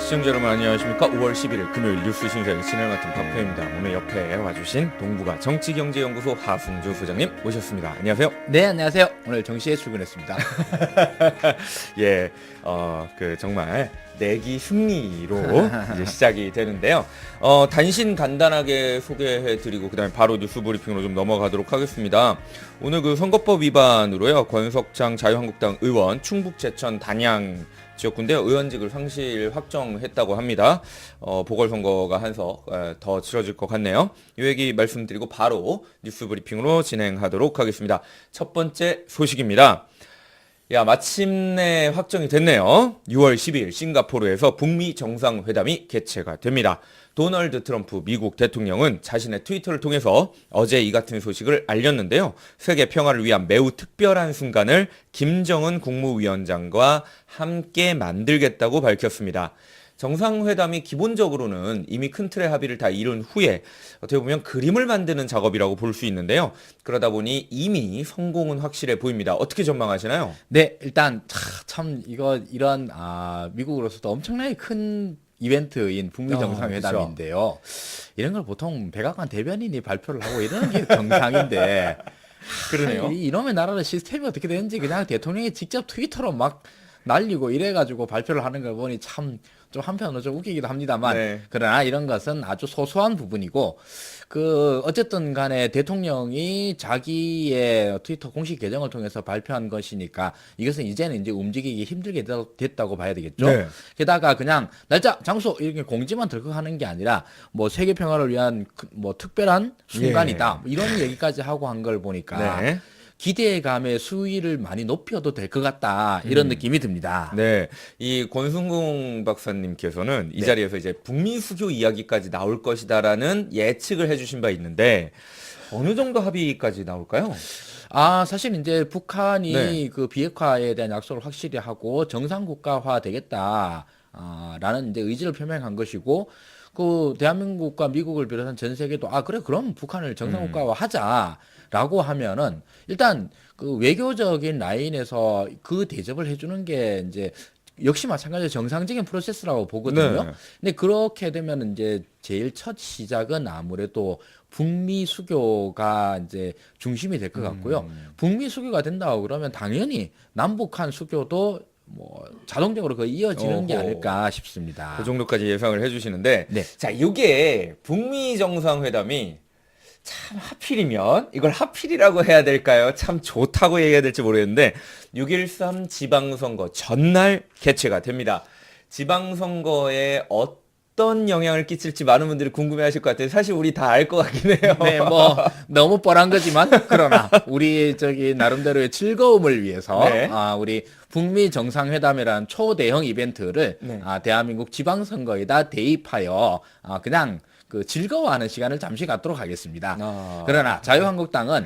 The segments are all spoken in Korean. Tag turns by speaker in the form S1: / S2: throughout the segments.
S1: 시청자 여러분 안녕하십니까. 5월 11일 금요일 뉴스 신세 진행 맡은 박표입니다. 오늘 옆에 와주신 동부가 정치경제연구소 하승주 소장님 모셨습니다. 안녕하세요.
S2: 네, 안녕하세요. 오늘 정시에 출근했습니다.
S1: 예, 정말 내기 승리로 이제 시작이 되는데요. 단신 간단하게 소개해드리고 그다음에 바로 뉴스 브리핑으로 좀 넘어가도록 하겠습니다. 오늘 그 선거법 위반으로요 권석창 자유한국당 의원 충북 제천 단양 지역구인데요. 의원직을 상실 확정했다고 합니다. 보궐선거가 한석 더 치러질 것 같네요. 이 얘기 말씀드리고 바로 뉴스 브리핑으로 진행하도록 하겠습니다. 첫 번째 소식입니다. 마침내 확정이 됐네요. 6월 10일 싱가포르에서 북미 정상회담이 개최가 됩니다. 도널드 트럼프 미국 대통령은 자신의 트위터를 통해서 어제 이 같은 소식을 알렸는데요. 세계 평화를 위한 매우 특별한 순간을 김정은 국무위원장과 함께 만들겠다고 밝혔습니다. 정상회담이 기본적으로는 이미 큰 틀의 합의를 다 이룬 후에 어떻게 보면 그림을 만드는 작업이라고 볼 수 있는데요. 그러다 보니 이미 성공은 확실해 보입니다. 어떻게 전망하시나요?
S2: 네, 일단 참 이런 미국으로서도 엄청나게 큰 이벤트인 북미 정상회담인데요. 이런 걸 보통 백악관 대변인이 발표를 하고 이러는 게 정상인데
S1: 그러네요.
S2: 이놈의 나라의 시스템이 어떻게 되는지 그냥 대통령이 직접 트위터로 막 날리고 이래가지고 발표를 하는 걸 보니 참 좀 한편으로 좀 웃기기도 합니다만,
S1: 네.
S2: 그러나 이런 것은 아주 소소한 부분이고, 어쨌든 간에 대통령이 자기의 트위터 공식 계정을 통해서 발표한 것이니까 이것은 이제는 이제 움직이기 힘들게 됐다고 봐야 되겠죠.
S1: 네.
S2: 게다가 그냥 날짜, 장소 이렇게 공지만 들컥하는 게 아니라 뭐 세계 평화를 위한 뭐 특별한 순간이다.
S1: 예.
S2: 이런 얘기까지 하고 한 걸 보니까
S1: 네.
S2: 기대감의 수위를 많이 높여도 될 것 같다. 이런 느낌이 듭니다.
S1: 네, 이 권순공 박사님께서는 이 자리에서 이제 북미 수교 이야기까지 나올 것이다라는 예측을 해주신 바 있는데 어느 정도 합의까지 나올까요?
S2: 사실 이제 북한이
S1: 네.
S2: 그 비핵화에 대한 약속을 확실히 하고 정상국가화 되겠다. 라는 이제 의지를 표명한 것이고, 대한민국과 미국을 비롯한 전 세계도, 그래, 그럼 북한을 정상국가화 하자라고 하면은, 일단 그 외교적인 라인에서 그 대접을 해주는 게 이제 역시 마찬가지로 정상적인 프로세스라고 보거든요.
S1: 네.
S2: 근데 그렇게 되면 이제 제일 첫 시작은 아무래도 북미 수교가 이제 중심이 될 것 같고요. 북미 수교가 된다고 그러면 당연히 남북한 수교도 뭐 자동적으로 그 이어지는 게
S1: 어허.
S2: 아닐까 싶습니다.
S1: 그 정도까지 예상을 해주시는데
S2: 네.
S1: 자, 이게 북미 정상회담이 참 하필이면 이걸 하필이라고 해야 될까요? 참 좋다고 얘기해야 될지 모르겠는데 6.13 지방선거 전날 개최가 됩니다. 지방선거에 어떤 영향을 끼칠지 많은 분들이 궁금해하실 것 같아요. 사실 우리 다 알 것 같긴 해요.
S2: 네, 뭐 너무 뻔한 거지만 그러나 우리 나름대로의 즐거움을 위해서
S1: 네.
S2: 우리 북미 정상회담이라는 초대형 이벤트를
S1: 네.
S2: 대한민국 지방선거에다 대입하여 그냥 즐거워하는 시간을 잠시 갖도록 하겠습니다. 그러나 자유한국당은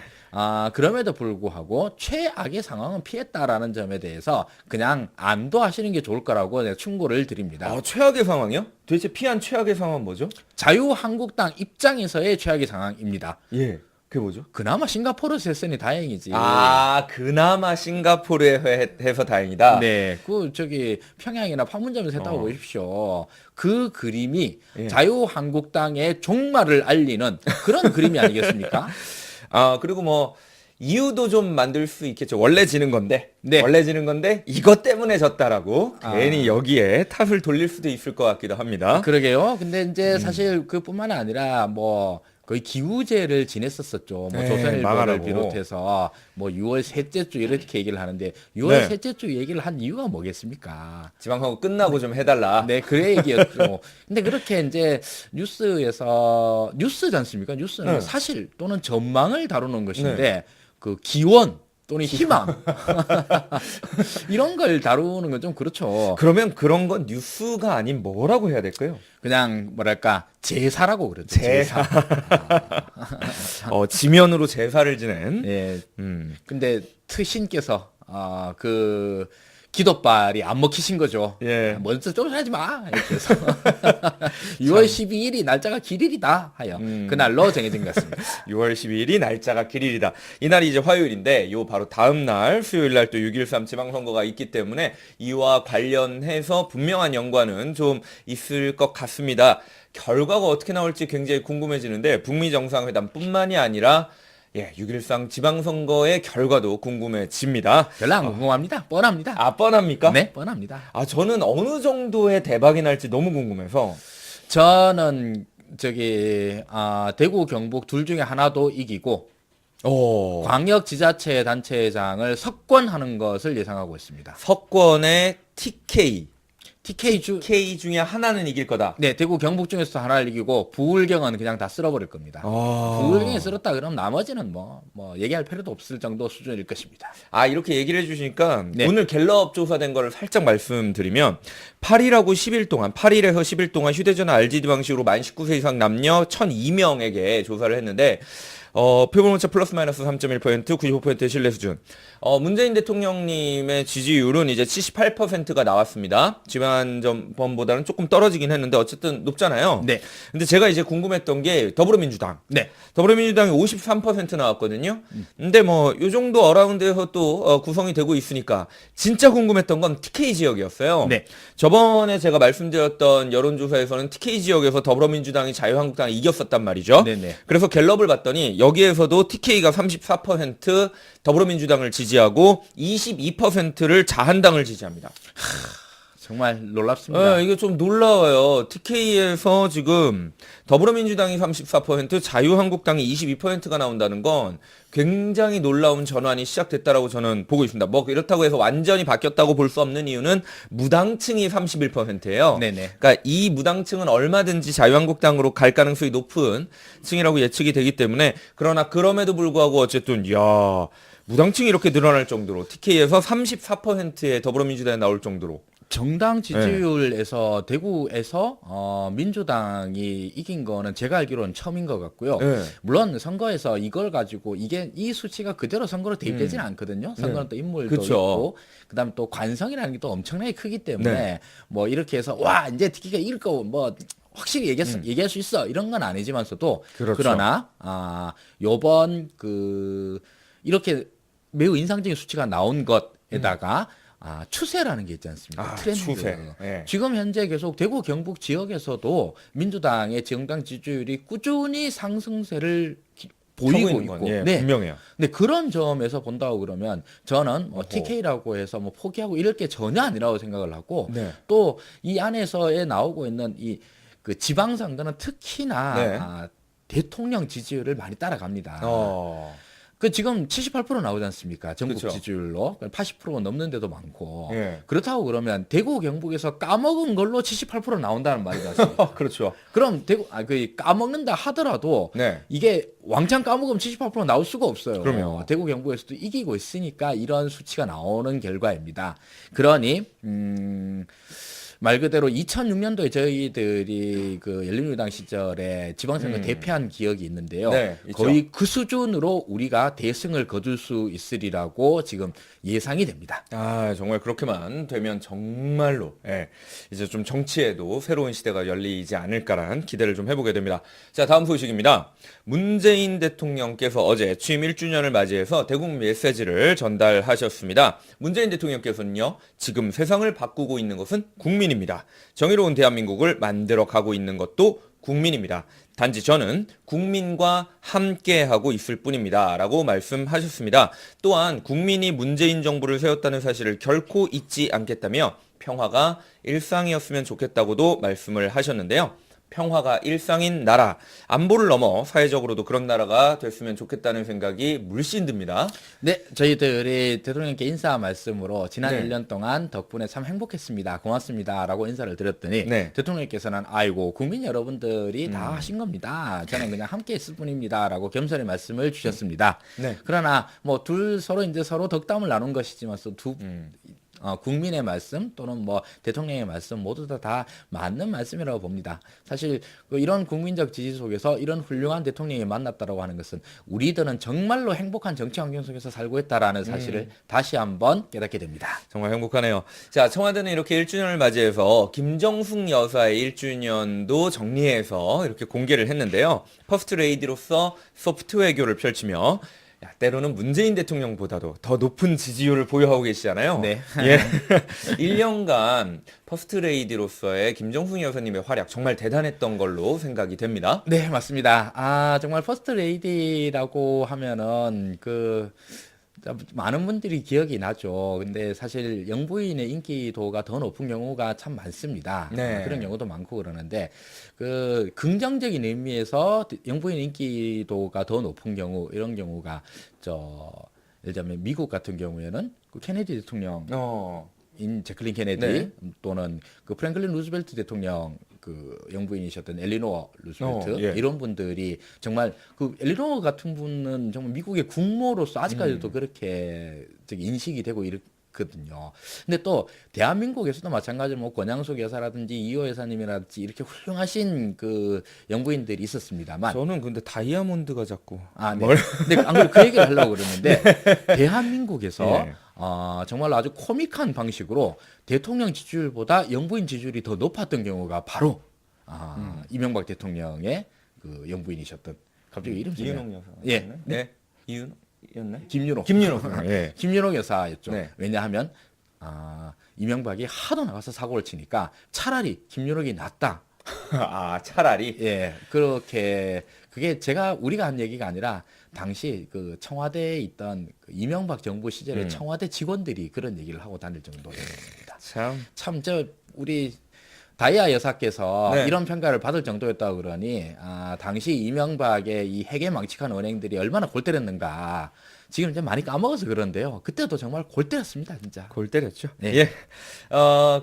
S2: 그럼에도 불구하고 최악의 상황은 피했다라는 점에 대해서 그냥 안도하시는 게 좋을 거라고 내가 충고를 드립니다.
S1: 최악의 상황이요? 도대체 피한 최악의 상황은 뭐죠?
S2: 자유한국당 입장에서의 최악의 상황입니다.
S1: 예, 그게 뭐죠?
S2: 그나마 싱가포르에서 했으니 다행이지.
S1: 그나마 싱가포르에 해서 다행이다.
S2: 네, 평양이나 판문점에서 했다고 보십시오. 그 그림이
S1: 예.
S2: 자유한국당의 종말을 알리는 그런 그림이 아니겠습니까?
S1: 그리고 뭐 이유도 좀 만들 수 있겠죠. 원래 지는 건데,
S2: 네.
S1: 원래 지는 건데 이것 때문에 졌다라고 괜히 여기에 탓을 돌릴 수도 있을 것 같기도 합니다.
S2: 그러게요. 근데 이제 사실 그뿐만 아니라 뭐 거의 기우제를 지냈었었죠.
S1: 네,
S2: 조선일보를
S1: 망하라고.
S2: 비롯해서 6월 셋째 주 이렇게 얘기를 하는데 6월
S1: 네.
S2: 셋째 주 얘기를 한 이유가 뭐겠습니까?
S1: 지방선거 끝나고 좀 해달라.
S2: 네, 그 얘기였죠. 근데 그렇게 이제 뉴스지 않습니까? 뉴스는
S1: 네.
S2: 사실 또는 전망을 다루는 것인데 기원 또는 희망 이런 걸 다루는 건 좀 그렇죠.
S1: 그러면 그런 건 뉴스가 아닌 뭐라고 해야 될까요?
S2: 그냥 뭐랄까 제사라고 그러죠.
S1: 제사. 지면으로 제사를 지낸.
S2: 예.
S1: 음.
S2: 근데 트신께서 기도빨이 안 먹히신 거죠.
S1: 예.
S2: 먼저 쫓아가지 마. 이렇게 해서 6월 12일이 날짜가 길일이다 하여 그날로 정해진 것 같습니다.
S1: 6월 12일이 날짜가 길일이다. 이날이 이제 화요일인데 요 바로 다음 날 수요일 날 또 6.13 지방선거가 있기 때문에 이와 관련해서 분명한 연관은 좀 있을 것 같습니다. 결과가 어떻게 나올지 굉장히 궁금해지는데 북미 정상회담뿐만이 아니라 6.13 지방선거의 결과도 궁금해집니다.
S2: 별로 안 궁금합니다. 뻔합니다.
S1: 아, 뻔합니까?
S2: 네, 뻔합니다.
S1: 아, 저는 어느 정도의 대박이 날지 너무 궁금해서.
S2: 저는 대구 경북 둘 중에 하나도 이기고 광역 지자체 단체장을 석권하는 것을 예상하고 있습니다.
S1: 석권의 TK
S2: TK
S1: 중에 하나는 이길 거다.
S2: 네, 대구 경북 중에서 하나를 이기고 부울경은 그냥 다 쓸어버릴 겁니다. 부울경이 쓸었다 그럼 나머지는 뭐 얘기할 필요도 없을 정도 수준일 것입니다.
S1: 아, 이렇게 얘기를 해주시니까
S2: 네.
S1: 오늘 갤럽 조사된 거를 살짝 말씀드리면 8일에서 10일 동안 휴대전화 RGD 방식으로 만 19세 이상 남녀 1,002명에게 조사를 했는데 표본오차 플러스 마이너스 3.1%, 95%의 신뢰 수준. 문재인 대통령님의 지지율은 이제 78%가 나왔습니다. 지난번보다는 조금 떨어지긴 했는데 어쨌든 높잖아요.
S2: 네.
S1: 근데 제가 이제 궁금했던 게 더불어민주당.
S2: 네.
S1: 더불어민주당이 53% 나왔거든요. 근데 뭐 요 정도 어라운드에서 또 구성이 되고 있으니까 진짜 궁금했던 건 TK 지역이었어요.
S2: 네.
S1: 저번에 제가 말씀드렸던 여론조사에서는 TK 지역에서 더불어민주당이 자유한국당이 이겼었단 말이죠.
S2: 네네.
S1: 그래서 갤럽을 봤더니 여기에서도 TK가 34%, 더불어민주당을 지지하고 22%를 자한당을 지지합니다.
S2: 정말 놀랍습니다.
S1: 이게 좀 놀라워요. TK에서 지금 더불어민주당이 34%, 자유한국당이 22%가 나온다는 건 굉장히 놀라운 전환이 시작됐다라고 저는 보고 있습니다. 뭐 이렇다고 해서 완전히 바뀌었다고 볼 수 없는 이유는 무당층이 31%예요.
S2: 네네.
S1: 그러니까 이 무당층은 얼마든지 자유한국당으로 갈 가능성이 높은 층이라고 예측이 되기 때문에 그러나 그럼에도 불구하고 어쨌든 무당층이 이렇게 늘어날 정도로 TK에서 34%의 더불어민주당에 나올 정도로
S2: 정당 지지율에서 대구에서 민주당이 이긴 거는 제가 알기로는 처음인 것 같고요.
S1: 네.
S2: 물론 선거에서 이걸 가지고 이 수치가 그대로 선거로 대입되지는 않거든요. 선거는 또 인물도
S1: 그쵸.
S2: 있고 그다음에 또 관성이라는 게 또 엄청나게 크기 때문에
S1: 네.
S2: 뭐 이렇게 해서 와 이제 TK가 이길 거 뭐 확실히 얘기할 수 있어 이런 건 아니지만서도
S1: 그렇죠.
S2: 그러나 요번 이렇게 매우 인상적인 수치가 나온 것에다가 추세라는 게 있지 않습니까? 트렌드.
S1: 추세. 예.
S2: 지금 현재 계속 대구 경북 지역에서도 민주당의 정당 지지율이 꾸준히 상승세를 보이고
S1: 있는
S2: 있고,
S1: 건, 예,
S2: 네.
S1: 분명해요.
S2: 근데 그런 점에서 본다고 그러면 저는 뭐
S1: 어허.
S2: TK라고 해서 뭐 포기하고 이럴 게 전혀 아니라고 생각을 하고
S1: 네.
S2: 또 이 안에서에 나오고 있는 그 지방선거는 특히나
S1: 네.
S2: 대통령 지지율을 많이 따라갑니다. 지금 78% 나오지 않습니까? 전국
S1: 그쵸.
S2: 지지율로 80%가 넘는 데도 많고
S1: 예.
S2: 그렇다고 그러면 대구 경북에서 까먹은 걸로 78% 나온다는 말이지 않습니까?
S1: 그렇죠.
S2: 그럼 까먹는다 하더라도
S1: 네.
S2: 이게 왕창 까먹으면 78% 나올 수가 없어요.
S1: 그럼요.
S2: 대구 경북에서도 이기고 있으니까 이런 수치가 나오는 결과입니다. 그러니 말 그대로 2006년도에 저희들이 그 열린우리당 시절에 지방선거 대패한 기억이 있는데요.
S1: 네, 있죠.
S2: 거의 그 수준으로 우리가 대승을 거둘 수 있으리라고 지금 예상이 됩니다.
S1: 정말 그렇게만 되면 정말로 이제 좀 정치에도 새로운 시대가 열리지 않을까라는 기대를 좀 해보게 됩니다. 자, 다음 소식입니다. 문재인 대통령께서 어제 취임 1주년을 맞이해서 대국 메시지를 전달하셨습니다. 문재인 대통령께서는요, 지금 세상을 바꾸고 있는 것은 국민입니다. 정의로운 대한민국을 만들어 가고 있는 것도 국민입니다. 단지 저는 국민과 함께하고 있을 뿐입니다. 라고 말씀하셨습니다. 또한 국민이 문재인 정부를 세웠다는 사실을 결코 잊지 않겠다며 평화가 일상이었으면 좋겠다고도 말씀을 하셨는데요. 평화가 일상인 나라, 안보를 넘어 사회적으로도 그런 나라가 됐으면 좋겠다는 생각이 물씬 듭니다.
S2: 네, 저희들이 대통령께 인사 말씀으로 지난
S1: 네.
S2: 1년 동안 덕분에 참 행복했습니다. 고맙습니다. 라고 인사를 드렸더니
S1: 네.
S2: 대통령께서는 아이고 국민 여러분들이 다 하신 겁니다. 저는 그냥 함께 있을 뿐입니다. 라고 겸손히 말씀을 주셨습니다.
S1: 네.
S2: 그러나 뭐 서로 덕담을 나눈 것이지만 국민의 말씀 또는 뭐 대통령의 말씀 모두 다 맞는 말씀이라고 봅니다. 사실 이런 국민적 지지 속에서 이런 훌륭한 대통령이 만났다라고 하는 것은 우리들은 정말로 행복한 정치 환경 속에서 살고 있다라는 사실을 다시 한번 깨닫게 됩니다.
S1: 정말 행복하네요. 자, 청와대는 이렇게 1주년을 맞이해서 김정숙 여사의 1주년도 정리해서 이렇게 공개를 했는데요. 퍼스트 레이디로서 소프트 외교를 펼치며 때로는 문재인 대통령보다도 더 높은 지지율을 보유하고 계시잖아요.
S2: 네.
S1: 예. 1년간 퍼스트 레이디로서의 김정숙 여사님의 활약 정말 대단했던 걸로 생각이 됩니다.
S2: 네, 맞습니다. 정말 퍼스트 레이디라고 하면은 많은 분들이 기억이 나죠. 근데 사실 영부인의 인기도가 더 높은 경우가 참 많습니다.
S1: 네.
S2: 그런 경우도 많고 그러는데 긍정적인 의미에서 영부인 인기도가 더 높은 경우 이런 경우가 예를 들면 미국 같은 경우에는 케네디 대통령 인 제클린 케네디
S1: 네.
S2: 또는 프랭클린 루즈벨트 대통령 영부인이셨던 엘리노어 루즈벨트
S1: 예.
S2: 이런 분들이 정말 엘리노어 같은 분은 정말 미국의 국모로서 아직까지도 그렇게 인식이 되고 이렇거든요. 근데 또 대한민국에서도 마찬가지로 뭐 권양숙 여사라든지 이호 여사님이라든지 이렇게 훌륭하신 영부인들이 있었습니다만
S1: 저는 근데 다이아몬드가 자꾸
S2: 네. 근데 안 그래도 그 얘기를 하려고 그러는데 대한민국에서
S1: 예.
S2: 정말로 아주 코믹한 방식으로 대통령 지지율보다 영부인 지지율이 더 높았던 경우가 바로 이명박 대통령의 영부인이셨던 갑자기 이름 생각이
S1: 이은옥 여사.
S2: 예.
S1: 네. 이은옥이었나요?
S2: 김윤옥.
S1: 예.
S2: 김윤옥 여사였죠.
S1: 네.
S2: 왜냐하면 이명박이 하도 나가서 사고를 치니까 차라리 김윤옥이 낫다.
S1: 아, 차라리.
S2: 예, 그게 우리가 한 얘기가 아니라 당시 청와대에 있던 이명박 정부 시절에 청와대 직원들이 그런 얘기를 하고 다닐 정도였습니다. 참 우리 다이아 여사께서
S1: 네.
S2: 이런 평가를 받을 정도였다고 그러니 당시 이명박의 이 해괴망측한 은행들이 얼마나 골 때렸는가. 지금 이제 많이 까먹어서 그런데요. 그때도 정말 골 때렸습니다, 진짜.
S1: 골 때렸죠.
S2: 네.
S1: 예.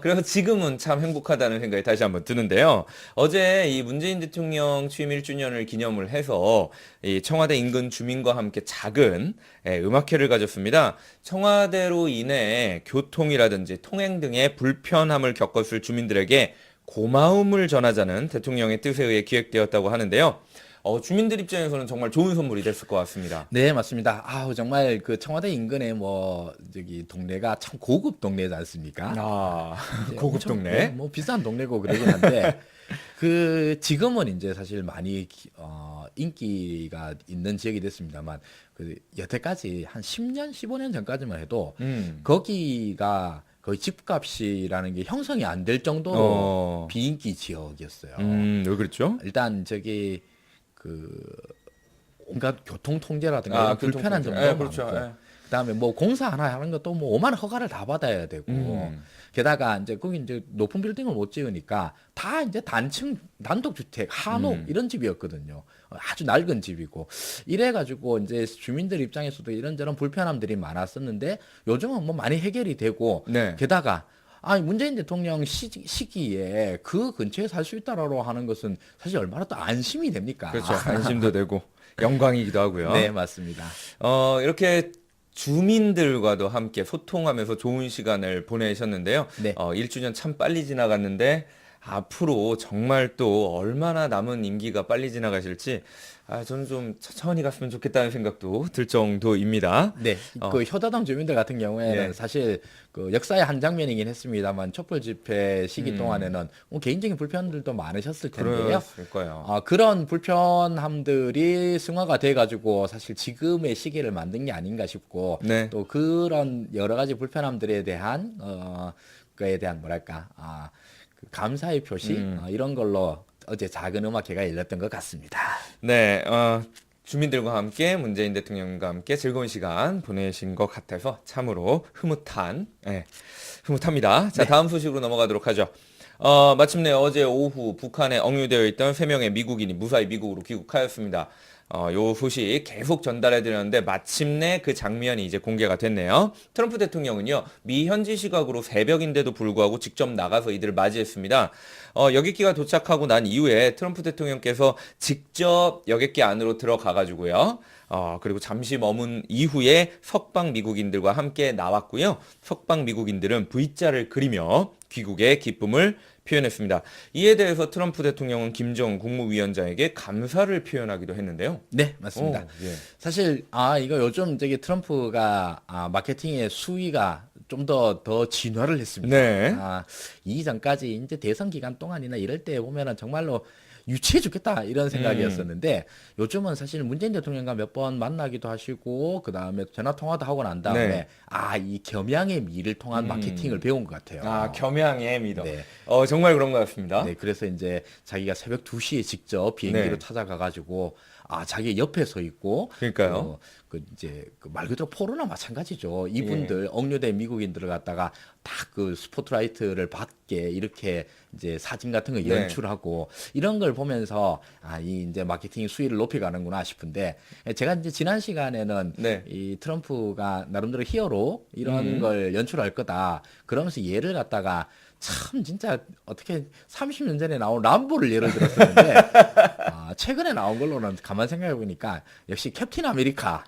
S1: 그래서 지금은 참 행복하다는 생각이 다시 한번 드는데요. 어제 이 문재인 대통령 취임 1주년을 기념을 해서 이 청와대 인근 주민과 함께 작은 음악회를 가졌습니다. 청와대로 인해 교통이라든지 통행 등의 불편함을 겪었을 주민들에게 고마움을 전하자는 대통령의 뜻에 의해 기획되었다고 하는데요. 주민들 입장에서는 정말 좋은 선물이 됐을 것 같습니다.
S2: 네, 맞습니다. 정말 청와대 인근에 동네가 참 고급 동네지 않습니까?
S1: 고급
S2: 엄청
S1: 동네.
S2: 뭐 비싼 동네고 그러긴 한데 지금은 이제 사실 많이 인기가 있는 지역이 됐습니다만 여태까지 한 10년, 15년 전까지만 해도 거기가 거의 집값이라는 게 형성이 안 될 정도로 비인기 지역이었어요.
S1: 왜 그랬죠?
S2: 일단 온갖 교통 통제라든가 이런 불편한 점도 많고
S1: 그렇죠.
S2: 그다음에 뭐 공사 하나 하는 것도 뭐 오만 허가를 다 받아야 되고 게다가 이제 거기 이제 높은 빌딩을 못 지으니까 다 이제 단독 주택 한옥 이런 집이었거든요. 아주 낡은 집이고 이래가지고 이제 주민들 입장에서도 이런저런 불편함들이 많았었는데 요즘은 뭐 많이 해결이 되고
S1: 네.
S2: 게다가 문재인 대통령 시기에 그 근처에 살 수 있다라고 하는 것은 사실 얼마나 또 안심이 됩니까?
S1: 그렇죠. 안심도 되고 영광이기도 하고요.
S2: 네, 맞습니다.
S1: 이렇게 주민들과도 함께 소통하면서 좋은 시간을 보내셨는데요.
S2: 네.
S1: 1주년 참 빨리 지나갔는데 앞으로 정말 또 얼마나 남은 임기가 빨리 지나가실지 저는 좀 천천히 갔으면 좋겠다는 생각도 들 정도입니다.
S2: 네, 효자동 주민들 같은 경우에는
S1: 예.
S2: 사실 역사의 한 장면이긴 했습니다만 촛불 집회 시기 동안에는 개인적인 불편들도 많으셨을 텐데요.
S1: 그랬을 거예요.
S2: 그런 불편함들이 승화가 돼가지고 사실 지금의 시기를 만든 게 아닌가 싶고
S1: 네.
S2: 또 그런 여러 가지 불편함들에 대한 그에 대한 뭐랄까 감사의 표시 이런 걸로 어제 작은 음악회가 열렸던 것 같습니다.
S1: 네, 주민들과 함께 문재인 대통령과 함께 즐거운 시간 보내신 것 같아서 참으로 흐뭇합니다. 자, 다음 소식으로 넘어가도록 하죠. 마침내 어제 오후 북한에 억류되어 있던 3명의 미국인이 무사히 미국으로 귀국하였습니다. 요 소식 계속 전달해 드렸는데 마침내 그 장면이 이제 공개가 됐네요. 트럼프 대통령은요, 미 현지 시각으로 새벽인데도 불구하고 직접 나가서 이들을 맞이했습니다. 여객기가 도착하고 난 이후에 트럼프 대통령께서 직접 여객기 안으로 들어가 가지고요. 그리고 잠시 머문 이후에 석방 미국인들과 함께 나왔고요. 석방 미국인들은 V자를 그리며 귀국의 기쁨을 표현했습니다. 이에 대해서 트럼프 대통령은 김정은 국무위원장에게 감사를 표현하기도 했는데요.
S2: 네, 맞습니다.
S1: 예.
S2: 사실 이거 요즘 저기 트럼프가 마케팅의 수위가 좀 더 진화를 했습니다.
S1: 네.
S2: 이전까지 이제 대선 기간 동안이나 이럴 때 보면은 정말로 유치해 죽겠다 이런 생각이었었는데 요즘은 사실 문재인 대통령과 몇 번 만나기도 하시고 그 다음에 전화 통화도 하고 난 다음에
S1: 네.
S2: 이 겸양의 미를 통한 마케팅을 배운 것 같아요.
S1: 겸양의 미덕.
S2: 네.
S1: 정말 그런 것 같습니다.
S2: 네, 그래서 이제 자기가 새벽 2시에 직접 비행기로
S1: 네.
S2: 찾아가가지고 자기 옆에 서 있고
S1: 그러니까요.
S2: 말 그대로 포로나 마찬가지죠. 이분들 억류된 미국인들을 갖다가 딱 그 스포트라이트를 받게 이렇게 이제 사진 같은 거
S1: 네.
S2: 연출하고 이런 걸 보면서 이 이제 마케팅 수위를 높여가는구나 싶은데 제가 이제 지난 시간에는
S1: 네.
S2: 이 트럼프가 나름대로 히어로 이런 걸 연출할 거다. 그러면서 얘를 갖다가 참 진짜 어떻게 30년 전에 나온 람보를 예를 들었었는데 최근에 나온 걸로는 가만 생각해 보니까 역시 캡틴 아메리카.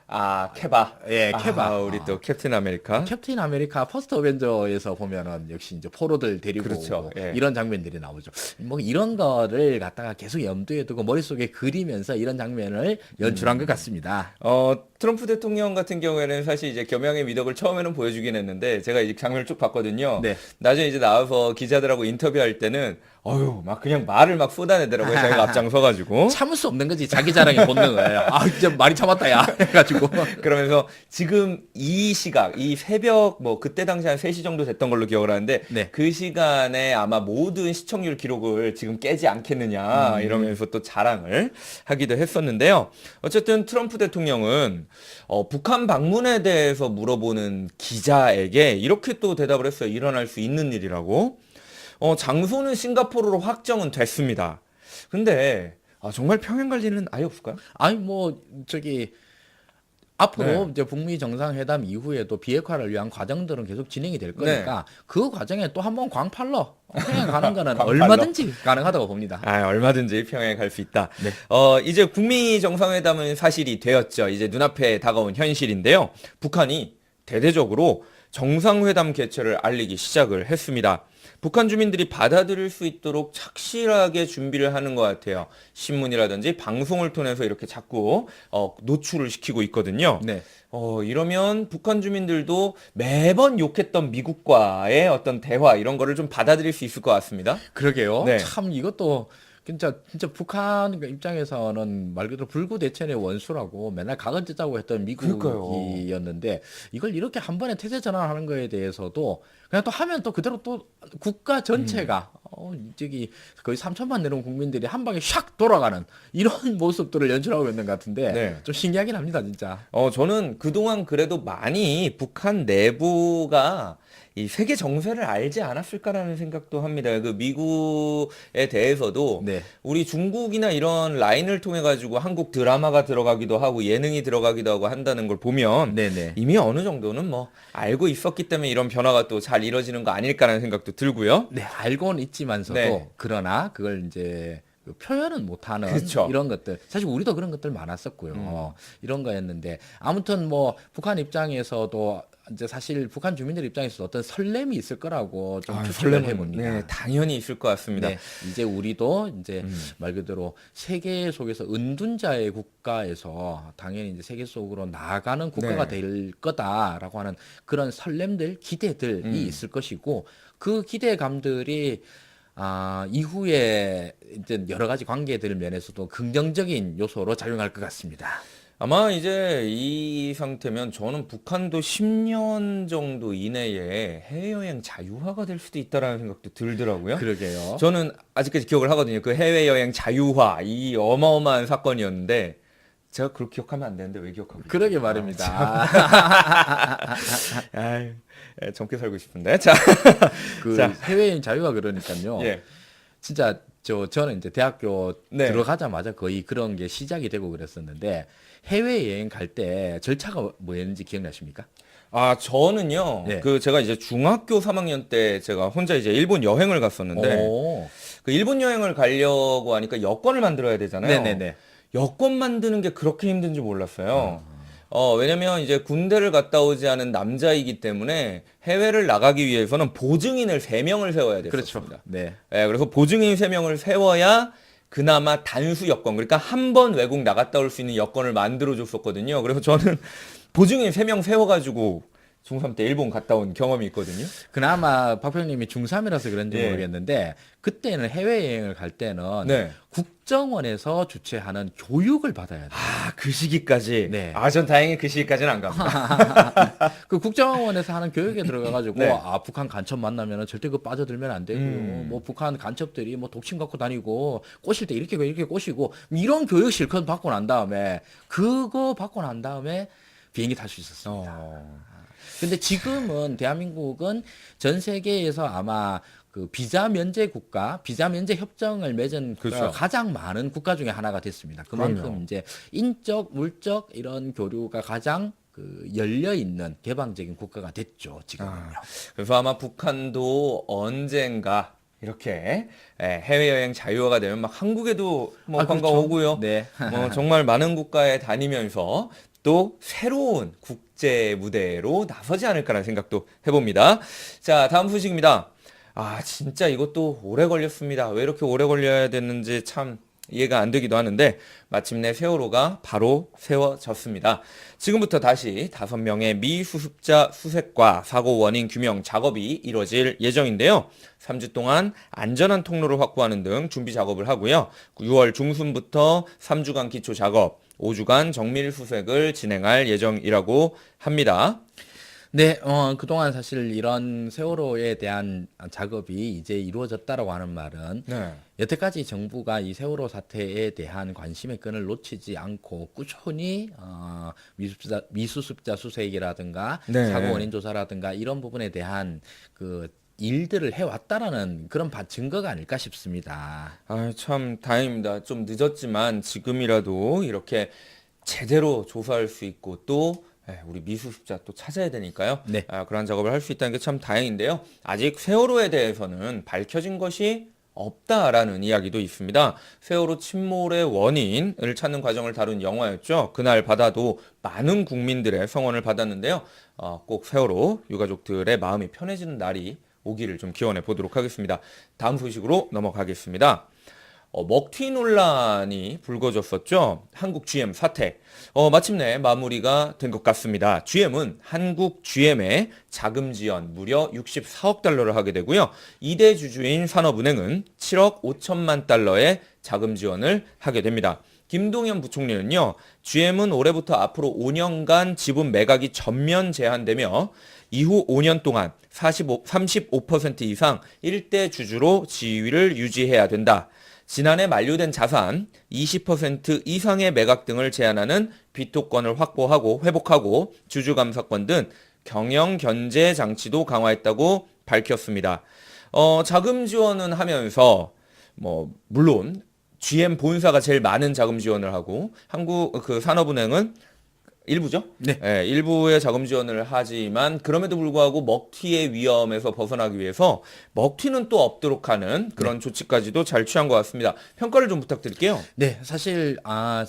S1: 케바.
S2: 예, 케바.
S1: 우리 또 캡틴 아메리카.
S2: 캡틴 아메리카 퍼스트 어벤져에서 보면은 역시 이제 포로들 데리고
S1: 그렇죠.
S2: 오고
S1: 예.
S2: 이런 장면들이 나오죠. 뭐 이런 거를 갖다가 계속 염두에 두고 머릿속에 그리면서 이런 장면을 연출한 것 같습니다.
S1: 트럼프 대통령 같은 경우에는 사실 이제 겸양의 미덕을 처음에는 보여주긴 했는데 제가 이 장면을 쭉 봤거든요.
S2: 네.
S1: 나중에 이제 나와서 기자들하고 인터뷰할 때는 막 그냥 말을 막 쏟아내더라고요. 자기가 앞장서가지고.
S2: 참을 수 없는 거지 자기 자랑의 본능을. 진짜 많이 참았다 야 해가지고.
S1: 그러면서 지금 이 시각, 이 새벽 뭐 그때 당시 한 3시 정도 됐던 걸로 기억을 하는데
S2: 네.
S1: 그 시간에 아마 모든 시청률 기록을 지금 깨지 않겠느냐 이러면서 또 자랑을 하기도 했었는데요. 어쨌든 트럼프 대통령은 북한 방문에 대해서 물어보는 기자에게 이렇게 또 대답을 했어요. 일어날 수 있는 일이라고. 장소는 싱가포르로 확정은 됐습니다. 근데 정말 평양 갈 일은 아예 없을까요?
S2: 앞으로
S1: 네.
S2: 이제 북미 정상회담 이후에도 비핵화를 위한 과정들은 계속 진행이 될 거니까 그 과정에 또 한번 광팔러 평양 가는 거는
S1: 광팔러.
S2: 얼마든지 가능하다고 봅니다.
S1: 얼마든지 평양에 갈 수 있다.
S2: 네.
S1: 이제 북미 정상회담은 사실이 되었죠. 이제 눈앞에 다가온 현실인데요. 북한이 대대적으로 정상회담 개최를 알리기 시작을 했습니다. 북한 주민들이 받아들일 수 있도록 착실하게 준비를 하는 것 같아요. 신문이라든지 방송을 통해서 이렇게 자꾸 노출을 시키고 있거든요.
S2: 네.
S1: 이러면 북한 주민들도 매번 욕했던 미국과의 어떤 대화 이런 거를 좀 받아들일 수 있을 것 같습니다.
S2: 그러게요.
S1: 네.
S2: 참 이것도 진짜 북한 입장에서는 말 그대로 불구대천의 원수라고 맨날 각을 뜯자고 했던 미국이었는데 이걸 이렇게 한 번에 태세 전환하는 거에 대해서도 그냥 또 하면 또 그대로 또 국가 전체가 거의 3천만 내놓은 국민들이 한 방에 샥 돌아가는 이런 모습들을 연출하고 있는 것 같은데
S1: 네.
S2: 좀 신기하긴 합니다, 진짜.
S1: 저는 그동안 그래도 많이 북한 내부가 이 세계 정세를 알지 않았을까라는 생각도 합니다. 그 미국에 대해서도
S2: 네.
S1: 우리 중국이나 이런 라인을 통해 가지고 한국 드라마가 들어가기도 하고 예능이 들어가기도 하고 한다는 걸 보면
S2: 네네.
S1: 이미 어느 정도는 뭐 알고 있었기 때문에 이런 변화가 또 잘 이루어지는 거 아닐까라는 생각도 들고요.
S2: 네, 알고는 있지만서도
S1: 네.
S2: 그러나 그걸 이제 표현은 못하는
S1: 그쵸.
S2: 이런 것들 사실 우리도 그런 것들 많았었고요. 이런 거였는데 아무튼 뭐 북한 입장에서도 이제 사실 북한 주민들 입장에서 어떤 설렘이 있을 거라고 좀 추측을 해봅니다.
S1: 네, 당연히 있을 것 같습니다.
S2: 네, 이제 우리도 이제 말 그대로 세계 속에서 은둔자의 국가에서 당연히 이제 세계 속으로 나아가는 국가가
S1: 네.
S2: 될 거다라고 하는 그런 설렘들, 기대들이 있을 것이고 그 기대감들이 이후에 이제 여러 가지 관계들 면에서도 긍정적인 요소로 작용할 것 같습니다.
S1: 아마 이제 이 상태면 저는 북한도 10년 정도 이내에 해외여행 자유화가 될 수도 있다라는 생각도 들더라고요.
S2: 그러게요.
S1: 저는 아직까지 기억을 하거든요. 그 해외여행 자유화, 이 어마어마한 사건이었는데, 제가 그걸 기억하면 안 되는데 왜 기억하고 있어요?
S2: 그러게 말입니다.
S1: 아유, 젊게 살고 싶은데. 자,
S2: 그
S1: 자.
S2: 해외여행 자유화 그러니까요.
S1: 예.
S2: 진짜 저는 이제 대학교
S1: 네.
S2: 들어가자마자 거의 그런 게 시작이 되고 그랬었는데 해외여행 갈 때 절차가 뭐였는지 기억나십니까?
S1: 저는요,
S2: 네.
S1: 제가 이제 중학교 3학년 때 제가 혼자 이제 일본 여행을 갔었는데,
S2: 오.
S1: 그 일본 여행을 가려고 하니까 여권을 만들어야 되잖아요.
S2: 네네네.
S1: 여권 만드는 게 그렇게 힘든지 몰랐어요. 왜냐면 이제 군대를 갔다 오지 않은 남자이기 때문에 해외를 나가기 위해서는 보증인을 3명을 세워야 됐었습니다.
S2: 네.
S1: 예, 그래서 보증인 3명을 세워야 그나마 단수 여권, 그러니까 한 번 외국 나갔다 올 수 있는 여권을 만들어 줬었거든요. 그래서 저는 보증인 3명 세워가지고 중3 때 일본 갔다 온 경험이 있거든요.
S2: 그나마 박평님이 중3이라서 그런지
S1: 예.
S2: 모르겠는데 그때는 해외여행을 갈 때는
S1: 네.
S2: 국정원에서 주최하는 교육을 받아야 돼요.
S1: 아, 그 시기까지?
S2: 네.
S1: 아, 전 다행히 그 시기까지는 안 갑니다.
S2: 그 국정원에서 하는 교육에 들어가가지고
S1: 네.
S2: 아 북한 간첩 만나면 절대 그 빠져들면 안 되고요. 뭐 북한 간첩들이 뭐 독침 갖고 다니고 꼬실 때 이렇게 꼬시고 이런 교육 실컷 받고 난 다음에 그거 받고 난 다음에 비행기 탈 수 있었습니다. 근데 지금은 대한민국은 전 세계에서 아마 그 비자 면제 국가, 비자 면제 협정을 맺은
S1: 그렇죠.
S2: 가장 많은 국가 중에 하나가 됐습니다. 그만큼
S1: 그럼요.
S2: 이제 인적, 물적 이런 교류가 가장 그 열려 있는 개방적인 국가가 됐죠. 지금은요.
S1: 그래서 아마 북한도 언젠가 이렇게 해외여행 자유화가 되면 막 한국에도 뭐 관광
S2: 그렇죠.
S1: 오고요.
S2: 네.
S1: 뭐 정말 많은 국가에 다니면서 또 새로운 국제 무대로 나서지 않을까라는 생각도 해봅니다. 자, 다음 소식입니다. 아, 진짜 이것도 오래 걸렸습니다. 왜 이렇게 오래 걸려야 됐는지 참 이해가 안 되기도 하는데 마침내 세월호가 바로 세워졌습니다. 지금부터 다시 5명의 미수습자 수색과 사고 원인 규명 작업이 이뤄질 예정인데요. 3주 동안 안전한 통로를 확보하는 등 준비 작업을 하고요. 6월 중순부터 3주간 기초 작업, 5주간 정밀 수색을 진행할 예정이라고 합니다.
S2: 네, 그동안 사실 이런 세월호에 대한 작업이 이제 이루어졌다라고 하는 말은
S1: 네.
S2: 여태까지 정부가 이 세월호 사태에 대한 관심의 끈을 놓치지 않고 꾸준히 미수습자 수색이라든가
S1: 네.
S2: 사고 원인 조사라든가 이런 부분에 대한 그 일들을 해왔다라는 그런 증거가 아닐까 싶습니다.
S1: 아, 참 다행입니다. 좀 늦었지만 지금이라도 이렇게 제대로 조사할 수 있고 또 우리 미수습자 또 찾아야 되니까요.
S2: 네.
S1: 그런 작업을 할 수 있다는 게 참 다행인데요. 아직 세월호에 대해서는 밝혀진 것이 없다라는 이야기도 있습니다. 세월호 침몰의 원인을 찾는 과정을 다룬 영화였죠. 그날 바다도 많은 국민들의 성원을 받았는데요. 꼭 세월호 유가족들의 마음이 편해지는 날이 오기를 좀 기원해 보도록 하겠습니다. 다음 소식으로 넘어가겠습니다. 먹튀 논란이 불거졌었죠. 한국 GM 사태. 마침내 마무리가 된 것 같습니다. GM은 한국 GM에 자금 지원 무려 64억 달러를 하게 되고요. 2대 주주인 산업은행은 7억 5천만 달러의 자금 지원을 하게 됩니다. 김동연 부총리는요, GM은 올해부터 앞으로 5년간 지분 매각이 전면 제한되며 이후 5년 동안 35% 이상 1대 주주로 지위를 유지해야 된다. 지난해 만료된 자산 20% 이상의 매각 등을 제한하는 비토권을 확보하고 회복하고 주주감사권 등 경영 견제 장치도 강화했다고 밝혔습니다. 자금 지원은 하면서 물론 GM 본사가 제일 많은 자금 지원을 하고 한국 그 산업은행은 일부죠?
S2: 네.
S1: 일부의 자금 지원을 하지만 그럼에도 불구하고 먹튀의 위험에서 벗어나기 위해서 먹튀는 또 없도록 하는 그런 조치까지도 잘 취한 것 같습니다. 평가를 좀 부탁드릴게요.
S2: 네, 사실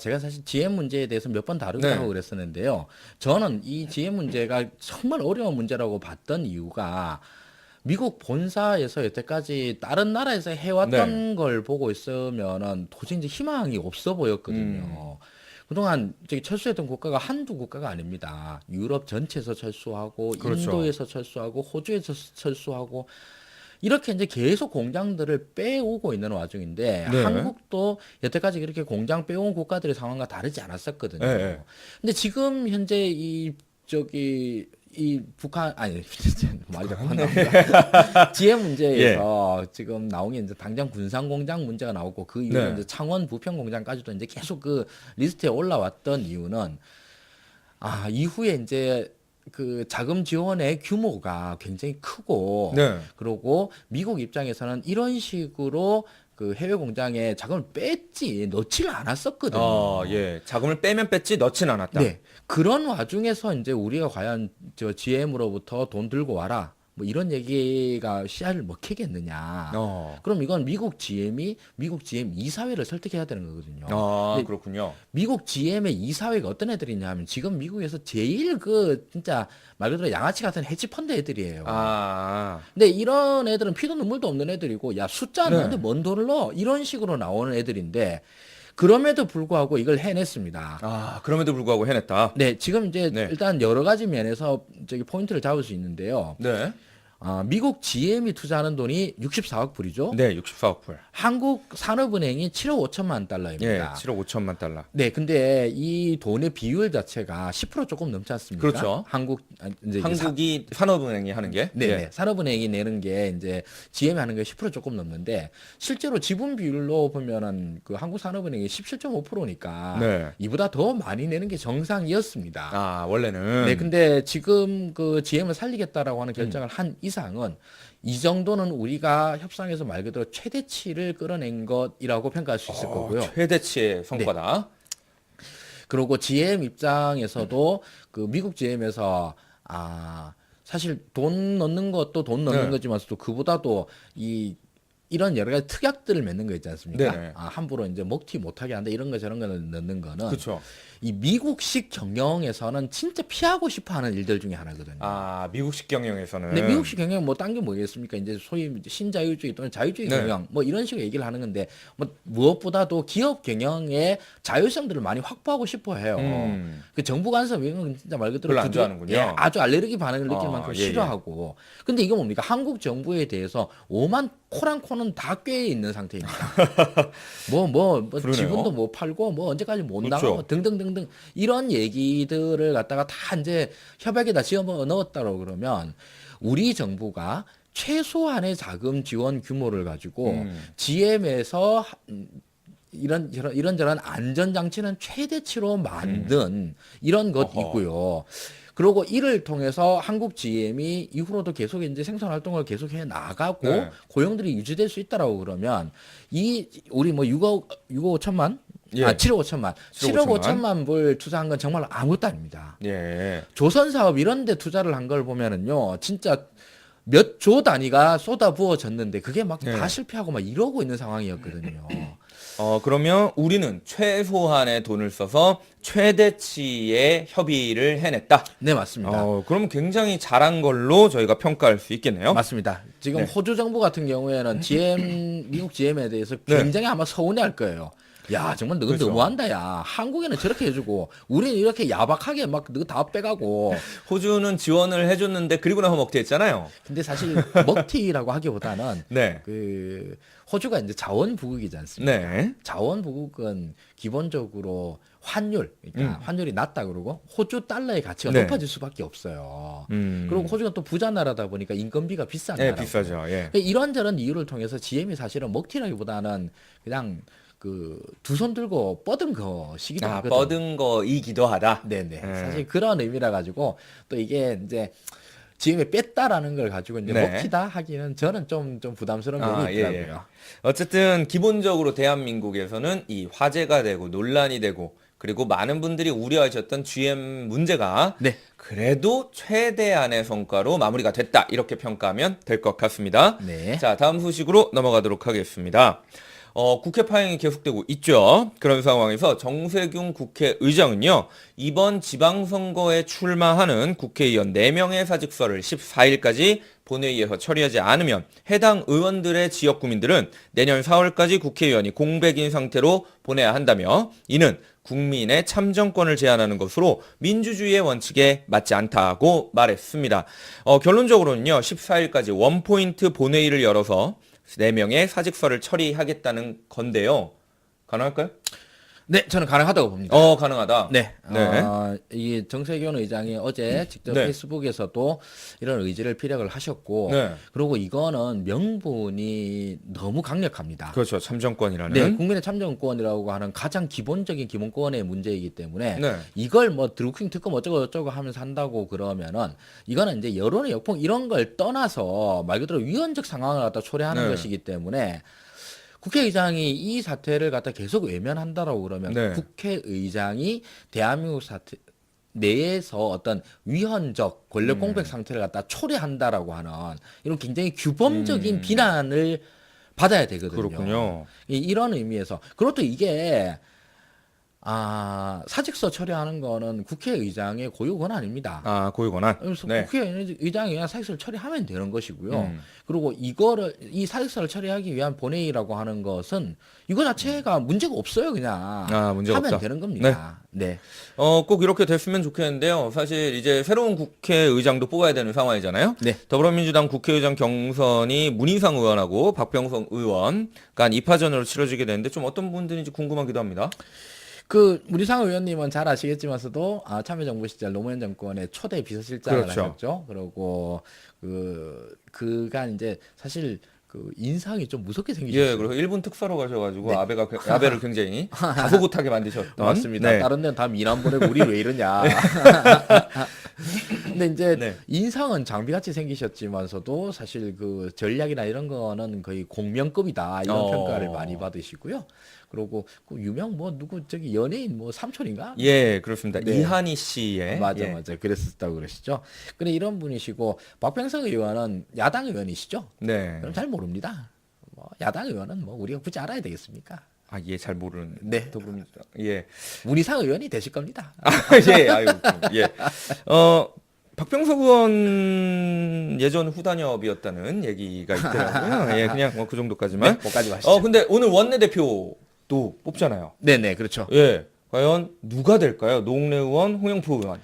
S2: 제가 사실 GM 문제에 대해서 몇 번 다루기도
S1: 네.
S2: 하고 그랬었는데요. 저는 이 GM 문제가 정말 어려운 문제라고 봤던 이유가 미국 본사에서 여태까지 다른 나라에서 해왔던 걸 보고 있으면은 도저히 이제 희망이 없어 보였거든요. 그동안 저기 철수했던 국가가 한두 국가가 아닙니다. 유럽 전체에서 철수하고
S1: 그렇죠.
S2: 인도에서 철수하고 호주에서 철수하고 이렇게 이제 계속 공장들을 빼오고 있는 와중인데
S1: 네.
S2: 한국도 여태까지 그렇게 공장 빼온 국가들의 상황과 다르지 않았었거든요.
S1: 네.
S2: 근데 지금 현재 이 북한 아니 말이 자꾸 나온다. GM 문제에서 지금 나온 게 이제 당장 군산 공장 문제가 나오고 그 이후에
S1: 네.
S2: 이제 창원 부평 공장까지도 이제 계속 그 리스트에 올라왔던 이유는 이후에 이제 그 자금 지원의 규모가 굉장히 크고
S1: 네.
S2: 그리고 미국 입장에서는 이런 식으로 그 해외 공장에 자금을 뺐지 넣지를 않았었거든요.
S1: 자금을 빼면 뺐지 넣진 않았다.
S2: 네. 그런 와중에서 이제 우리가 과연 저 GM으로부터 돈 들고 와라. 뭐 이런 얘기가 씨알을 먹히겠느냐. 그럼 이건 미국 GM이 미국 GM 이사회를 설득해야 되는 거거든요. 근데
S1: 그렇군요.
S2: 미국 GM의 이사회가 어떤 애들이냐 하면 지금 미국에서 제일 그 진짜 말 그대로 양아치 같은 헤지펀드 애들이에요. 근데 이런 애들은 피도 눈물도 없는 애들이고 야 숫자는
S1: 네.
S2: 근데 뭔 돈을 넣어? 이런 식으로 나오는 애들인데 그럼에도 불구하고 이걸 해냈습니다.
S1: 그럼에도 불구하고 해냈다.
S2: 네, 지금 이제
S1: 네.
S2: 일단 여러 가지 면에서 저기 포인트를 잡을 수 있는데요.
S1: 네.
S2: 미국 GM이 투자하는 돈이 64억 불이죠.
S1: 네, 64억 불.
S2: 한국 산업은행이 7억 5천만 달러입니다.
S1: 예, 7억 5천만 달러.
S2: 네, 근데 이 돈의 비율 자체가 10% 조금 넘지 않습니까?
S1: 그렇죠. 한국이 산업은행이 하는 게?
S2: 네,
S1: 예.
S2: 산업은행이 내는 게 이제 GM이 하는 게 10% 조금 넘는데 실제로 지분 비율로 보면은 그 한국산업은행이 17.5%니까
S1: 네.
S2: 이보다 더 많이 내는 게 정상이었습니다.
S1: 원래는.
S2: 네, 근데 지금 그 GM을 살리겠다라고 하는 결정을 한 이상은 이 정도는 우리가 협상에서 말 그대로 최대치를 끌어낸 것이라고 평가할 수 있을 거고요.
S1: 최대치의 성과다.
S2: 그리고 GM 입장에서도 그 미국 GM에서 사실 돈 넣는 것도 돈 넣는
S1: 네.
S2: 거지만서도 그보다도 이런 여러 가지 특약들을 맺는 거 있지 않습니까?
S1: 네네.
S2: 함부로 이제 먹튀 못하게 한다 이런 거 저런 거를 넣는 거는
S1: 그렇죠.
S2: 이 미국식 경영에서는 진짜 피하고 싶어하는 일들 중에 하나거든요.
S1: 미국식 경영에서는.
S2: 근데 미국식 경영 뭐 딴 게 뭐겠습니까? 이제 소위 신자유주의 또는 자유주의
S1: 네.
S2: 경영 뭐 이런 식으로 얘기를 하는 건데 뭐 무엇보다도 기업 경영의 자율성들을 많이 확보하고 싶어 해요. 그 정부 간섭 이런 건 진짜 말 그대로
S1: 별로 안 좋아하는군요.
S2: 예, 아주 알레르기 반응을 느낄 만큼
S1: 예, 예.
S2: 싫어하고. 근데 이거 뭡니까? 한국 정부에 대해서 오만 코랑 코는 다 꿰 있는 상태입니다.
S1: 그러네요.
S2: 지분도 못 팔고 뭐 언제까지 못
S1: 그렇죠.
S2: 나가고 등등등등 이런 얘기들을 갖다가 다 이제 협약에다 지어 넣었다고 그러면 우리 정부가 최소한의 자금 지원 규모를 가지고 GM에서 이런저런 안전장치는 최대치로 만든 이런 것이고요. 그리고 이를 통해서 한국 GM이 이후로도 계속 이제 생산 활동을 계속해 나가고
S1: 네.
S2: 고용들이 유지될 수 있다라고 그러면 우리 뭐 6억 5천만?
S1: 예.
S2: 7억 5천만.
S1: 7억
S2: 7억 5천만 불 투자한 건 정말 아무것도 아닙니다.
S1: 예.
S2: 조선 사업 이런 데 투자를 한 걸 보면은요. 진짜 몇 조 단위가 쏟아 부어졌는데 그게 막 다
S1: 네.
S2: 실패하고 막 이러고 있는 상황이었거든요.
S1: 그러면 우리는 최소한의 돈을 써서 최대치의 협의를 해냈다.
S2: 네, 맞습니다.
S1: 그럼 굉장히 잘한 걸로 저희가 평가할 수 있겠네요.
S2: 맞습니다. 지금
S1: 네.
S2: 호주 정부 같은 경우에는 미국 GM에 대해서 굉장히 아마 서운해할 거예요. 야, 정말 너
S1: 그렇죠.
S2: 너무한다, 야. 한국에는 저렇게 해주고, 우리는 이렇게 야박하게 막 너 다 빼가고.
S1: 호주는 지원을 해줬는데 그리고 나서 먹튀했잖아요.
S2: 근데 사실 먹튀라고 하기보다는
S1: 네.
S2: 그 호주가 이제 자원부국이지 않습니까?
S1: 네.
S2: 자원부국은 기본적으로 환율, 그러니까 환율이 낮다 그러고 호주 달러의 가치가
S1: 네.
S2: 높아질 수밖에 없어요.
S1: 음.
S2: 그리고 호주가 또 부자 나라다 보니까 인건비가 비싼
S1: 네,
S2: 나라.
S1: 비싸죠. 예.
S2: 이런저런 이유를 통해서 GM이 사실은 먹튀라기보다는 그냥 그 두 손 들고 뻗은 것이기도 하거든요.
S1: 뻗은 거이기도 하다.
S2: 네네.
S1: 네.
S2: 사실 그런 의미라 가지고 또 이게 이제 GM이 뺐다라는 걸 가지고 이제
S1: 네.
S2: 먹튀다 하기는 저는 좀 부담스러운 면이
S1: 예,
S2: 있더라고요.
S1: 예. 어쨌든 기본적으로 대한민국에서는 이 화제가 되고 논란이 되고 그리고 많은 분들이 우려하셨던 GM 문제가
S2: 네.
S1: 그래도 최대한의 성과로 마무리가 됐다. 이렇게 평가하면 될 것 같습니다.
S2: 네.
S1: 자, 다음 소식으로 넘어가도록 하겠습니다. 국회 파행이 계속되고 있죠. 그런 상황에서 정세균 국회의장은요, 이번 지방선거에 출마하는 국회의원 4명의 사직서를 14일까지 본회의에서 처리하지 않으면 해당 의원들의 지역 구민들은 내년 4월까지 국회의원이 공백인 상태로 보내야 한다며 이는 국민의 참정권을 제한하는 것으로 민주주의의 원칙에 맞지 않다고 말했습니다. 결론적으로는요, 14일까지 원포인트 본회의를 열어서 4명의 사직서를 처리하겠다는 건데요. 가능할까요?
S2: 네, 저는 가능하다고 봅니다.
S1: 가능하다.
S2: 네.
S1: 네.
S2: 이 정세균 의장이 어제 직접
S1: 네.
S2: 페이스북에서도 이런 의지를 피력을 하셨고,
S1: 네.
S2: 그리고 이거는 명분이 너무 강력합니다.
S1: 그렇죠. 참정권이라는.
S2: 네, 국민의 참정권이라고 하는 가장 기본적인 기본권의 문제이기 때문에
S1: 네.
S2: 이걸 뭐 드루킹 특검 어쩌고 하면서 한다고 그러면은 이거는 이제 여론의 역풍 이런 걸 떠나서 말 그대로 위헌적 상황을 갖다 초래하는
S1: 네.
S2: 것이기 때문에 국회의장이 이 사태를 갖다 계속 외면한다라고 그러면
S1: 네.
S2: 국회의장이 대한민국 사태 내에서 어떤 위헌적 권력 공백 상태를 갖다 초래한다라고 하는 이런 굉장히 규범적인 비난을 받아야 되거든요.
S1: 그렇군요.
S2: 이런 의미에서 그리고 또 이게 사직서 처리하는 거는 국회의장의 고유 권한입니다.
S1: 아, 고유 권한.
S2: 그래서
S1: 네.
S2: 국회의장이 그냥 사직서를 처리하면 되는 것이고요.
S1: 음.
S2: 그리고 이 사직서를 처리하기 위한 본회의라고 하는 것은 이거 자체가 문제가 없어요. 그냥
S1: 문제가
S2: 하면
S1: 없다.
S2: 되는 겁니다. 네.
S1: 꼭 이렇게 됐으면 좋겠는데요. 사실 이제 새로운 국회의장도 뽑아야 되는 상황이잖아요.
S2: 네.
S1: 더불어민주당 국회의장 경선이 문희상 의원하고 박병석 의원 간 2파전으로 치러지게 되는데 좀 어떤 분들인지 궁금하기도 합니다.
S2: 문희상 의원님은 잘 아시겠지만서도 참여정부 시절 노무현 정권의 초대 비서실장을
S1: 그렇죠.
S2: 하셨죠. 그리고 그가 이제 사실 인상이 좀 무섭게 생기셨어요.
S1: 예, 그리고 일본 특사로 가셔가지고
S2: 네.
S1: 아베를 굉장히 다소곳하게 만드셨던.
S2: 맞습니다.
S1: 네.
S2: 다른 데는 다 미남 보내고 우리 왜 이러냐. 근데 이제
S1: 네.
S2: 인상은 장비같이 생기셨지만서도 사실 그 전략이나 이런 거는 거의 공명급이다 이런 평가를 많이 받으시고요. 그리고 그 유명 누구 저기 연예인 삼촌인가?
S1: 예, 그렇습니다.
S2: 네.
S1: 이한희 씨의
S2: 맞아.
S1: 예.
S2: 그랬었다고 그러시죠. 근데 이런 분이시고 박병석 의원은 야당 의원이시죠.
S1: 네.
S2: 그럼 잘 모릅니다. 야당 의원은 우리가 굳이 알아야 되겠습니까?
S1: 예, 잘 모르는.
S2: 네.
S1: 더불어민주당. 예.
S2: 문희상 의원이 되실 겁니다.
S1: 예, 아유, 예. 박병석 의원 예전 후단협이었다는 얘기가 있더라고요. 예, 그냥 그 정도까지만.
S2: 네, 뭐까지 하시죠.
S1: 근데 오늘 원내대표도 뽑잖아요.
S2: 네네, 그렇죠.
S1: 예. 과연 누가 될까요? 노웅래 의원, 홍영표 의원.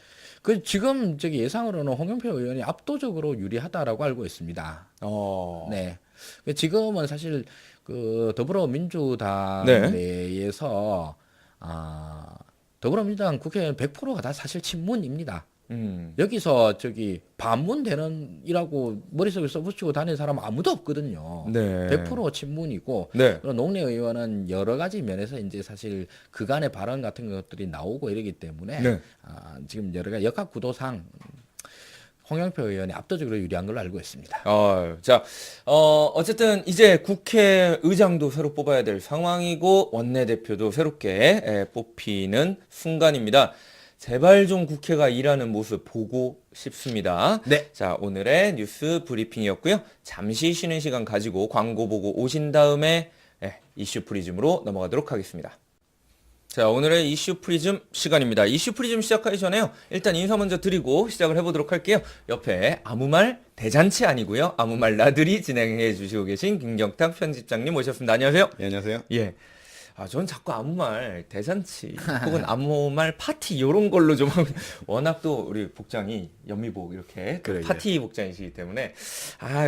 S2: 지금 예상으로는 홍영표 의원이 압도적으로 유리하다라고 알고 있습니다. 네. 지금은 사실 더불어민주당
S1: 네.
S2: 내에서 더불어민주당 국회의원 100%가 다 사실 친문입니다. 여기서 반문되는이라고 머릿속에 써붙이고 다니는 사람 아무도 없거든요.
S1: 네.
S2: 100% 친문이고,
S1: 네.
S2: 그리고 농내 의원은 여러 가지 면에서 이제 사실 그간의 발언 같은 것들이 나오고 이러기 때문에
S1: 네.
S2: 지금 여러 가지 역학 구도상 홍영표 의원이 압도적으로 유리한 걸로 알고 있습니다.
S1: 자, 어쨌든 이제 국회의장도 새로 뽑아야 될 상황이고 원내대표도 새롭게 뽑히는 순간입니다. 제발 좀 국회가 일하는 모습 보고 싶습니다.
S2: 네.
S1: 자, 오늘의 뉴스 브리핑이었고요. 잠시 쉬는 시간 가지고 광고 보고 오신 다음에 이슈 프리즘으로 넘어가도록 하겠습니다. 자, 오늘의 이슈 프리즘 시간입니다. 이슈 프리즘 시작하기 전에요. 일단 인사 먼저 드리고 시작을 해보도록 할게요. 옆에 아무 말 대잔치 아니고요. 아무 말 나들이 진행해 주시고 계신 김경탁 편집장님 모셨습니다. 안녕하세요.
S3: 예, 안녕하세요.
S1: 예. 전 자꾸 아무 말 대잔치 혹은 아무 말 파티 이런 걸로 좀 워낙 또 우리 복장이 연미복 이렇게 또
S2: 그러게요.
S1: 파티 복장이시기 때문에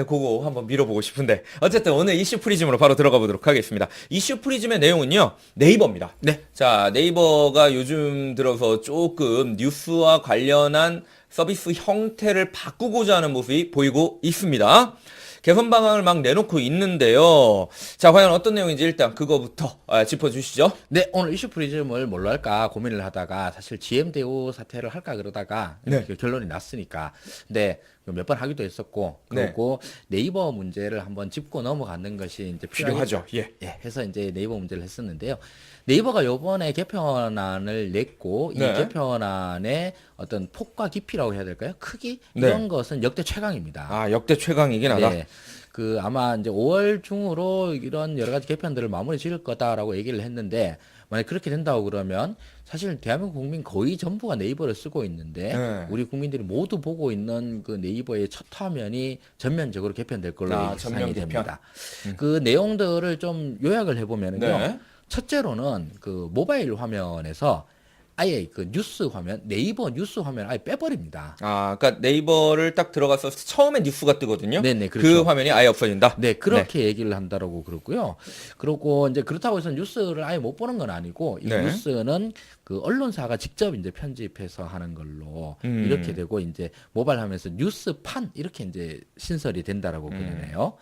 S1: 그거 한번 밀어보고 싶은데 어쨌든 오늘 이슈 프리즘으로 바로 들어가 보도록 하겠습니다. 이슈 프리즘의 내용은요 네이버입니다.
S2: 네.
S1: 자, 네이버가 요즘 들어서 조금 뉴스와 관련한 서비스 형태를 바꾸고자 하는 모습이 보이고 있습니다. 개선 방안을 막 내놓고 있는데요. 자, 과연 어떤 내용인지 일단 그거부터 짚어주시죠.
S2: 네, 오늘 이슈 프리즘을 뭘로 할까 고민을 하다가 사실 GM 대우 사태를 할까 그러다가
S1: 네.
S2: 결론이 났으니까. 근데 몇 번 하기도 했었고, 그리고 네이버 문제를 한번 짚고 넘어가는 것이 이제
S1: 필요하죠. 예.
S2: 해서 이제 네이버 문제를 했었는데요. 네이버가 요번에 개편안을 냈고 이
S1: 네.
S2: 개편안의 어떤 폭과 깊이라고 해야 될까요? 크기 이런
S1: 네.
S2: 것은 역대 최강입니다.
S1: 역대 최강이긴 하다.
S2: 네. 아마 이제 5월 중으로 이런 여러 가지 개편들을 마무리 지을 거다라고 얘기를 했는데, 만약 그렇게 된다고 그러면 사실 대한민국 국민 거의 전부가 네이버를 쓰고 있는데,
S1: 네.
S2: 우리 국민들이 모두 보고 있는 그 네이버의 첫 화면이 전면적으로 개편될 걸로
S1: 전면
S2: 예상이
S1: 개편.
S2: 됩니다. 그 내용들을 좀 요약을 해보면은요.
S1: 네.
S2: 첫째로는 그 모바일 화면에서 아예 그 뉴스 화면, 네이버 뉴스 화면 아예 빼버립니다.
S1: 그러니까 네이버를 딱 들어가서 처음에 뉴스가 뜨거든요.
S2: 네네,
S1: 그
S2: 그렇죠.
S1: 화면이 아예 없어진다.
S2: 네, 그렇게 얘기를 한다라고 그러고요. 그리고 이제 그렇다고 해서 뉴스를 아예 못 보는 건 아니고, 이
S1: 네.
S2: 뉴스는 그 언론사가 직접 이제 편집해서 하는 걸로 이렇게 되고, 이제 모바일 하면서 뉴스판 이렇게 이제 신설이 된다라고 그러네요.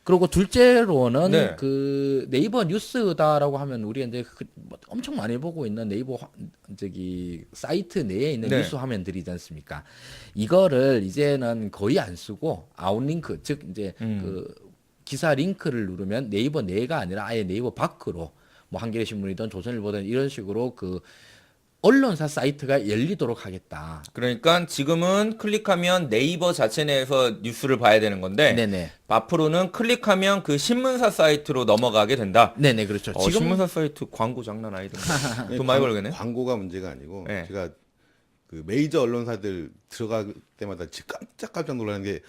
S2: 그리고 둘째로는
S1: 네.
S2: 그 네이버 뉴스다라고 하면 우리가 이제 엄청 많이 보고 있는 네이버 사이트 내에 있는
S1: 네.
S2: 뉴스 화면들이지 않습니까? 이거를 이제는 거의 안 쓰고 아웃링크, 즉 이제 그 기사 링크를 누르면 네이버 내가 아니라 아예 네이버 밖으로 뭐 한겨레 신문이든 조선일보든 이런 식으로 그 언론사 사이트가 열리도록 하겠다.
S1: 그러니까 지금은 클릭하면 네이버 자체 내에서 뉴스를 봐야 되는 건데
S2: 네네.
S1: 앞으로는 클릭하면 그 신문사 사이트로 넘어가게 된다.
S2: 네네, 그렇죠. 지금
S1: 신문사 사이트 광고 장난 아니던데. 돈 많이 벌겠네.
S3: 광고가 문제가 아니고
S1: 네.
S3: 제가 그 메이저 언론사들 들어갈 때마다 진짜 깜짝 놀라는 게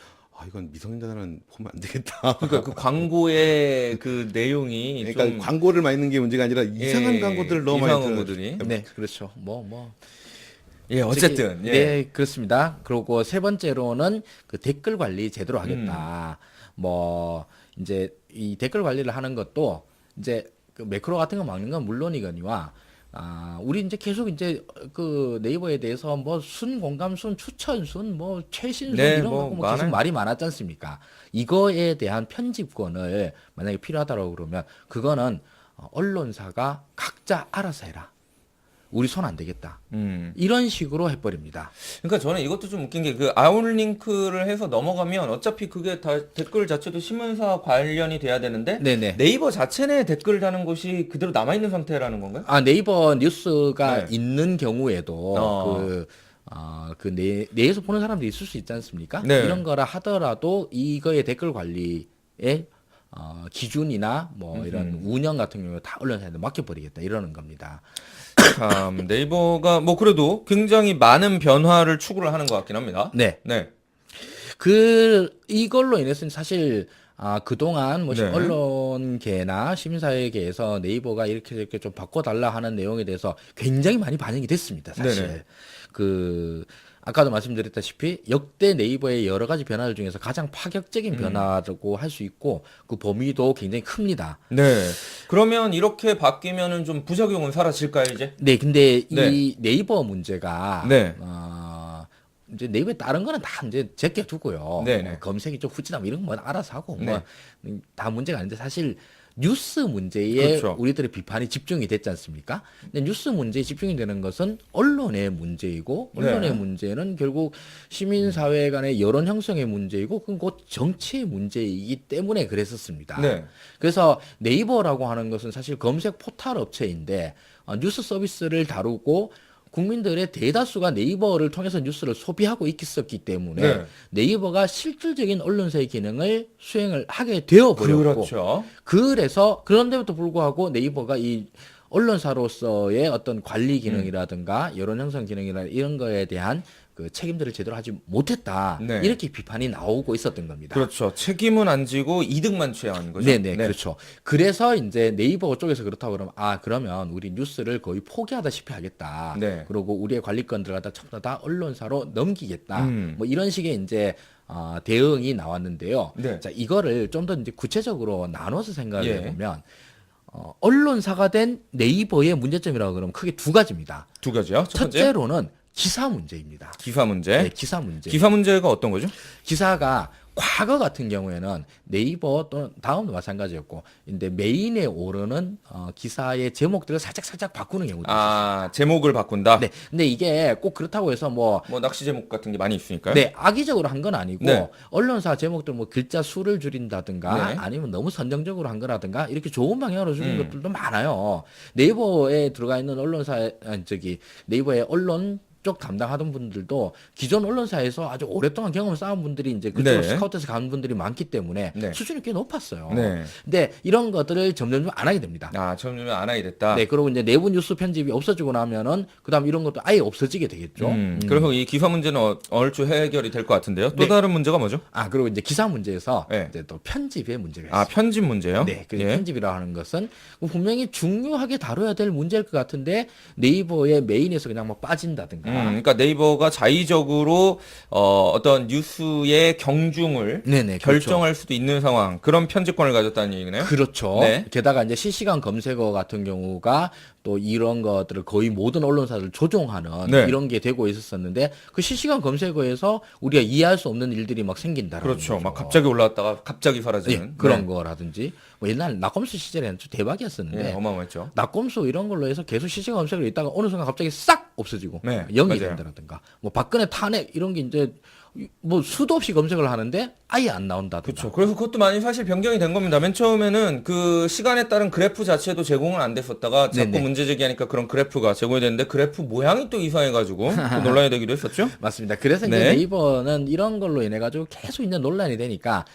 S3: 이건 미성년자는 보면 안 되겠다.
S1: 그러니까 그 광고의 그 내용이
S3: 그러니까
S1: 좀
S3: 광고를 많이 넣는 게 문제가 아니라 이상한
S1: 예,
S3: 광고들을 너무
S1: 이상한
S3: 많이
S1: 광고들이.
S2: 네, 그렇죠.
S1: 예, 어쨌든 예.
S2: 네, 그렇습니다. 그리고 세 번째로는 그 댓글 관리 제대로 하겠다. 뭐 이제 이 댓글 관리를 하는 것도 이제 그 매크로 같은 거 막는 건 물론이거니와 우리 이제 계속 이제 그 네이버에 대해서 뭐 순 공감순, 추천순, 뭐 최신순
S1: 네,
S2: 이런
S1: 뭐
S2: 거 뭐 계속
S1: 많아요.
S2: 말이 많았지 않습니까? 이거에 대한 편집권을 만약에 필요하다고 그러면 그거는 언론사가 각자 알아서 해라. 우리 손 안 되겠다. 이런 식으로 해버립니다.
S1: 그러니까 저는 이것도 좀 웃긴 게 그 아웃링크를 해서 넘어가면 어차피 그게 다 댓글 자체도 신문사 관련이 돼야 되는데
S2: 네네.
S1: 네이버 자체 내에 댓글 다는 곳이 그대로 남아 있는 상태라는 건가요?
S2: 네이버 뉴스가
S1: 네.
S2: 있는 경우에도 내에서 보는 사람들이 있을 수 있지 않습니까?
S1: 네.
S2: 이런 거라 하더라도 이거의 댓글 관리에 기준이나 뭐 이런 운영 같은 경우 다 언론사한테 맡겨버리겠다 이러는 겁니다.
S1: 참 네이버가 뭐 그래도 굉장히 많은 변화를 추구를 하는 것 같긴 합니다.
S2: 네.
S1: 네.
S2: 이걸로 인해서 사실 그동안 뭐
S1: 네.
S2: 언론계나 시민사회계에서 네이버가 이렇게 좀 바꿔달라 하는 내용에 대해서 굉장히 많이 반영이 됐습니다. 사실.
S1: 네네.
S2: 아까도 말씀드렸다시피 역대 네이버의 여러 가지 변화들 중에서 가장 파격적인 변화라고 할 수 있고 그 범위도 굉장히 큽니다.
S1: 네. 그러면 이렇게 바뀌면은 좀 부작용은 사라질까요, 이제?
S2: 네, 근데
S1: 네.
S2: 이 네이버 문제가
S1: 네.
S2: 이제 네이버에 다른 거는 다 이제 제껴두고요.
S1: 네네.
S2: 검색이 좀 후지남 이런 건 알아서 하고
S1: 네.
S2: 뭐 다 문제가 아닌데 사실 뉴스 문제에
S1: 그렇죠.
S2: 우리들의 비판이 집중이 됐지 않습니까? 근데 뉴스 문제에 집중이 되는 것은 언론의 문제이고 언론의
S1: 네.
S2: 문제는 결국 시민사회 간의 여론 형성의 문제이고 그건 곧 정치의 문제이기 때문에 그랬었습니다.
S1: 네.
S2: 그래서 네이버라고 하는 것은 사실 검색 포털 업체인데 뉴스 서비스를 다루고 국민들의 대다수가 네이버를 통해서 뉴스를 소비하고 있었기 때문에
S1: 네.
S2: 네이버가 실질적인 언론사의 기능을 수행을 하게 되어버렸고
S1: 그렇죠.
S2: 그래서 그런데도 불구하고 네이버가 이 언론사로서의 어떤 관리 기능이라든가 여론 형성 기능이나 이런 거에 대한 그 책임들을 제대로 하지 못했다.
S1: 네.
S2: 이렇게 비판이 나오고 있었던 겁니다.
S1: 그렇죠. 책임은 안 지고 이득만 취하는 거죠.
S2: 네네, 그렇죠. 그래서 이제 네이버 쪽에서 그렇다고 그러면 그러면 우리 뉴스를 거의 포기하다시피 하겠다.
S1: 네.
S2: 그리고 우리의 관리권들을 갖다 전부 다 언론사로 넘기겠다. 뭐 이런 식의 이제 대응이 나왔는데요.
S1: 네.
S2: 자, 이거를 좀 더 이제 구체적으로 나눠서 생각을
S1: 예.
S2: 해보면 언론사가 된 네이버의 문제점이라고 그러면 크게 두 가지입니다.
S1: 두 가지요. 첫 번째
S2: 첫째로는 기사 문제입니다.
S1: 기사 문제.
S2: 네, 기사 문제.
S1: 기사 문제가 어떤 거죠?
S2: 기사가 과거 같은 경우에는 네이버 또는 다음도 마찬가지였고, 근데 메인에 오르는 기사의 제목들을 살짝 바꾸는 경우도 있어요.
S1: 제목을 바꾼다.
S2: 네, 근데 이게 꼭 그렇다고 해서 뭐
S1: 낚시 제목 같은 게 많이 있으니까요.
S2: 네, 악의적으로 한 건 아니고
S1: 네.
S2: 언론사 제목들 뭐 글자 수를 줄인다든가
S1: 네.
S2: 아니면 너무 선정적으로 한 거라든가 이렇게 좋은 방향으로 주는 것들도 많아요. 네이버에 들어가 있는 네이버의 언론 쪽 담당하던 분들도 기존 언론사에서 아주 오랫동안 경험을 쌓은 분들이 이제 그쪽으로
S1: 네.
S2: 스카우트해서 가는 분들이 많기 때문에
S1: 네.
S2: 수준이 꽤 높았어요.
S1: 네.
S2: 근데 이런 것들을 점점 안 하게 됩니다.
S1: 점점 안 하게 됐다.
S2: 네, 그리고 이제 내부 뉴스 편집이 없어지고 나면은 그다음 이런 것도 아예 없어지게 되겠죠.
S1: 그래서 이 기사 문제는 얼추 해결이 될 것 같은데요. 또
S2: 네.
S1: 다른 문제가 뭐죠?
S2: 그리고 이제 기사 문제에서
S1: 네.
S2: 이제 또 편집의 문제가 있어요.
S1: 편집 문제요?
S2: 네, 그
S1: 예.
S2: 편집이라고 하는 것은 분명히 중요하게 다뤄야 될 문제일 것 같은데 네이버의 메인에서 그냥 뭐 빠진다든가.
S1: 그러니까 네이버가 자의적으로 어떤 뉴스의 경중을
S2: 네네,
S1: 결정할 수도 있는 상황, 그런 편집권을 가졌다는 얘기네요.
S2: 그렇죠.
S1: 네.
S2: 게다가 이제 실시간 검색어 같은 경우가 또 이런 것들을 거의 모든 언론사들 조종하는
S1: 네.
S2: 이런 게 되고 있었었는데 그 실시간 검색어에서 우리가 이해할 수 없는 일들이 막 생긴다라는
S1: 그렇죠.
S2: 거죠.
S1: 막 갑자기 올라왔다가 갑자기 사라지는
S2: 예, 그런
S1: 네.
S2: 거라든지 뭐 옛날 낙검수 시절에는 좀 대박이었었는데
S1: 예, 어마어마했죠.
S2: 낙검수 이런 걸로 해서 계속 실시간 검색을 있다가 어느 순간 갑자기 싹 없어지고
S1: 네,
S2: 0이
S1: 맞아요.
S2: 된다든가 뭐 박근혜 탄핵 이런 게 이제 뭐 수도 없이 검색을 하는데 아예 안 나온다든가.
S1: 그렇죠. 그래서 그것도 많이 사실 변경이 된 겁니다. 맨 처음에는 그 시간에 따른 그래프 자체도 제공을 안 됐었다가 자꾸
S2: 네네.
S1: 문제 제기하니까 그런 그래프가 제공이 됐는데 그래프 모양이 또 이상해가지고 또 논란이 되기도 했었죠.
S2: 맞습니다. 그래서 이제
S1: 네.
S2: 네이버는 이런 걸로 인해 가지고 계속 이제 논란이 되니까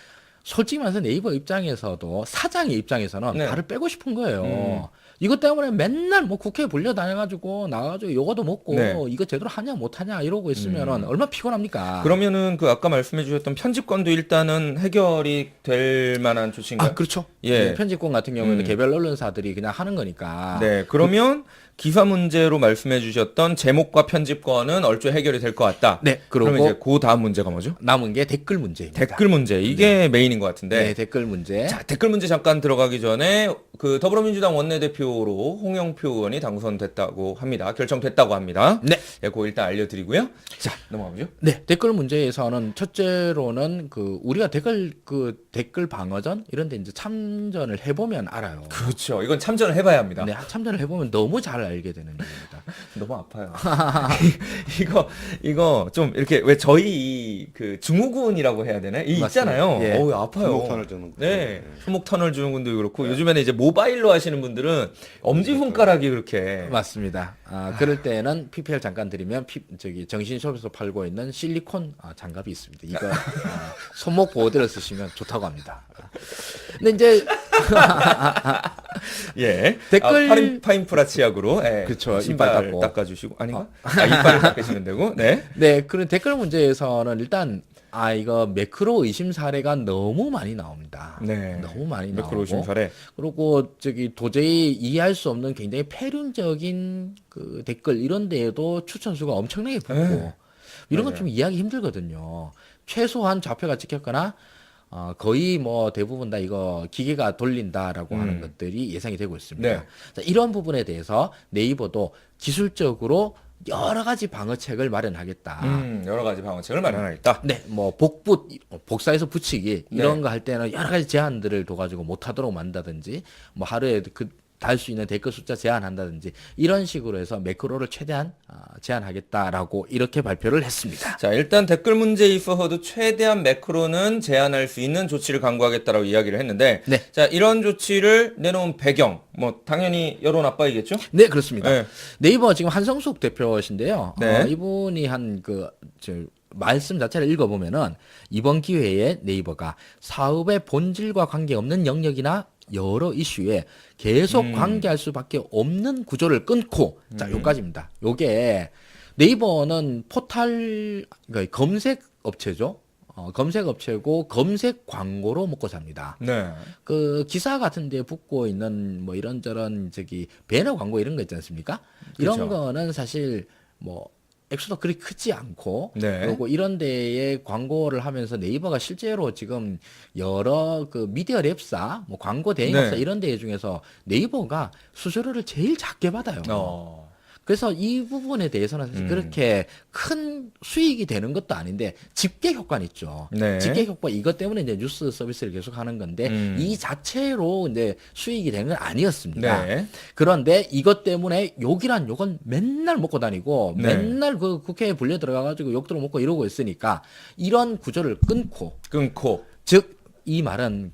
S2: 솔직히 말해서 네이버 입장에서도 사장의 입장에서는
S1: 네.
S2: 발을 빼고 싶은 거예요. 이것 때문에 맨날 뭐 국회에 불려다녀가지고 나가가지고 요거도 먹고
S1: 네.
S2: 이거 제대로 하냐 못하냐 이러고 있으면은 얼마나 피곤합니까?
S1: 그러면은 그 아까 말씀해 주셨던 편집권도 일단은 해결이 될 만한 조치인가요?
S2: 아 그렇죠.
S1: 예.
S2: 네, 편집권 같은 경우에는 개별 언론사들이 그냥 하는 거니까.
S1: 네, 그러면 기사 문제로 말씀해 주셨던 제목과 편집권은 얼추 해결이 될 것 같다.
S2: 네,
S1: 그러면
S2: 그리고
S1: 이제 그 다음 문제가 뭐죠?
S2: 남은 게 댓글 문제입니다.
S1: 댓글 문제. 이게 메인인 것 같은데.
S2: 네, 댓글 문제.
S1: 자, 댓글 문제 잠깐 들어가기 전에 그 더불어민주당 원내대표로 홍영표 의원이 당선됐다고 합니다. 결정됐다고 합니다.
S2: 네.
S1: 예, 그거 일단 알려드리고요. 자, 넘어가보죠.
S2: 네, 댓글 문제에서는 첫째로는 그 우리가 댓글 방어전 이런 데 이제 참전을 해보면 알아요.
S1: 그렇죠. 이건 참전을 해봐야 합니다.
S2: 네, 참전을 해보면 너무 잘 알게 되는 일입니다.
S1: 너무 아파요. 이거 좀 이렇게 왜 저희 그 증후군이라고 해야 되나? 이
S2: 맞습니다.
S1: 있잖아요.
S2: 예.
S1: 어우, 아파요.
S3: 손목탄을 주는
S1: 네. 손목터널 주는 분도 그렇고 요즘에는 이제 모바일로 하시는 분들은 엄지손가락이 그렇게
S2: 맞습니다. 그럴 때는 PPL 잠깐 드리면 정신숍에서 팔고 있는 실리콘 장갑이 있습니다. 이거 손목 보호대를 쓰시면 좋다고 합니다. 근데 이제
S1: 예.
S2: 댓글-
S1: 파인프라 치약으로 예.
S2: 그쵸,
S1: 신발
S2: 이빨 닦고.
S1: 닦아주시고 아닌가? 이빨을 닦으시면 되고 네.
S2: 네, 그런 댓글 문제에서는 일단 이거 매크로 의심 사례가 너무 많이 나옵니다.
S1: 네.
S2: 너무 많이
S1: 매크로
S2: 나오고
S1: 심사래.
S2: 그리고 도저히 이해할 수 없는 굉장히 폐륜적인 그 댓글 이런 데에도 추천수가 엄청나게 붙고
S1: 네.
S2: 이런 건
S1: 맞아요.
S2: 좀 이해하기 힘들거든요. 최소한 좌표가 찍혔거나 거의 뭐 대부분 다 이거 기계가 돌린다라고 하는 것들이 예상이 되고 있습니다.
S1: 네.
S2: 자, 이런 부분에 대해서 네이버도 기술적으로 여러 가지 방어책을 마련하겠다.
S1: 여러 가지 방어책을 마련하겠다.
S2: 네, 뭐 복사해서 붙이기 이런 거 할 때는 여러 가지 제한들을 둬가지고 못하도록 만다든지 뭐 하루에 달 수 있는 댓글 숫자 제한한다든지 이런 식으로 해서 매크로를 최대한 제한하겠다라고 이렇게 발표를 했습니다.
S1: 자, 일단 댓글 문제에 있어서도 최대한 매크로는 제한할 수 있는 조치를 강구하겠다라고 이야기를 했는데,
S2: 네.
S1: 자, 이런 조치를 내놓은 배경, 뭐 당연히 여론 압박이겠죠?
S2: 네, 그렇습니다.
S1: 네.
S2: 네이버 지금 한성숙 대표신데요.
S1: 네.
S2: 이분이 말씀 자체를 읽어보면은 이번 기회에 네이버가 사업의 본질과 관계없는 영역이나 여러 이슈에 계속 관계할 수밖에 없는 구조를 끊고 자, 요까지입니다. 요게 네이버는 포털 그러니까 검색 업체죠. 검색 업체고 검색 광고로 먹고 삽니다.
S1: 네.
S2: 그 기사 같은 데 붙고 있는 뭐 이런저런 배너 광고 이런 거 있지 않습니까? 이런
S1: 그쵸.
S2: 거는 사실 뭐 액수도 그리 크지 않고
S1: 네.
S2: 그리고 이런 데에 광고를 하면서 네이버가 실제로 지금 여러 그 미디어 랩사, 뭐 광고 대행업사
S1: 네.
S2: 이런 데 중에서 네이버가 수수료를 제일 작게 받아요. 그래서 이 부분에 대해서는 사실 그렇게 큰 수익이 되는 것도 아닌데 집계 효과는 있죠.
S1: 네.
S2: 집계 효과 이것 때문에 이제 뉴스 서비스를 계속 하는 건데 이 자체로 이제 수익이 되는 건 아니었습니다.
S1: 네.
S2: 그런데 이것 때문에 욕이란 욕은 맨날 먹고 다니고
S1: 네.
S2: 맨날 그 국회에 불려 들어가가지고 욕 들어먹고 이러고 있으니까 이런 구조를 끊고 즉 이 말은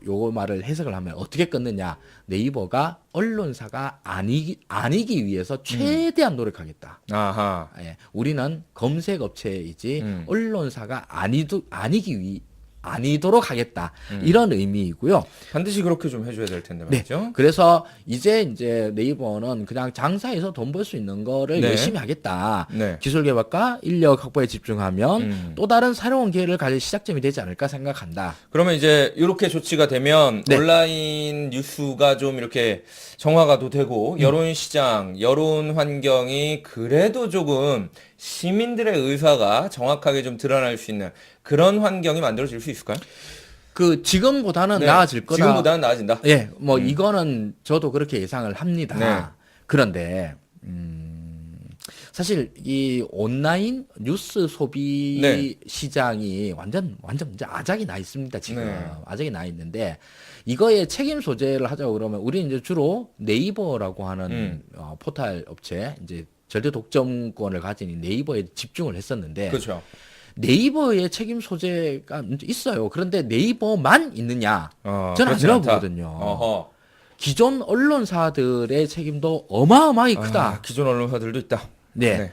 S2: 요 말을 해석을 하면 어떻게 끊느냐 네이버가 언론사가 아니기 위해서 최대한 노력하겠다.
S1: 아하.
S2: 예, 우리는 검색 업체이지 언론사가 아니도록 하겠다. 이런 의미이고요.
S1: 반드시 그렇게 좀 해줘야 될 텐데
S2: 네.
S1: 말이죠.
S2: 그래서 이제 네이버는 그냥 장사해서 돈 벌 수 있는 거를
S1: 네.
S2: 열심히 하겠다.
S1: 네.
S2: 기술 개발과 인력 확보에 집중하면 또 다른 새로운 기회를 가질 시작점이 되지 않을까 생각한다.
S1: 그러면 이제 이렇게 조치가 되면
S2: 네.
S1: 온라인 뉴스가 좀 이렇게 정화가도 되고 여론 시장, 여론 환경이 그래도 조금 시민들의 의사가 정확하게 좀 드러날 수 있는 그런 환경이 만들어질 수 있을까요?
S2: 지금보다는
S1: 네.
S2: 나아질 거다.
S1: 지금보다는 나아진다.
S2: 예, 뭐 이거는 저도 그렇게 예상을 합니다.
S1: 네.
S2: 그런데 사실 이 온라인 뉴스 소비
S1: 네.
S2: 시장이 완전 이제 아작이 나 있습니다. 지금
S1: 네.
S2: 아작이 나 있는데 이거에 책임 소재를 하자고 그러면 우리는 이제 주로 네이버라고 하는 포털 업체 이제 절대 독점권을 가진 이 네이버에 집중을 했었는데
S1: 그렇죠.
S2: 네이버의 책임 소재가 있어요. 그런데 네이버만 있느냐? 저는
S1: 그렇진
S2: 아니라고
S1: 않다.
S2: 보거든요.
S1: 어허.
S2: 기존 언론사들의 책임도 어마어마하게 크다.
S1: 기존 언론사들도 있다.
S2: 네.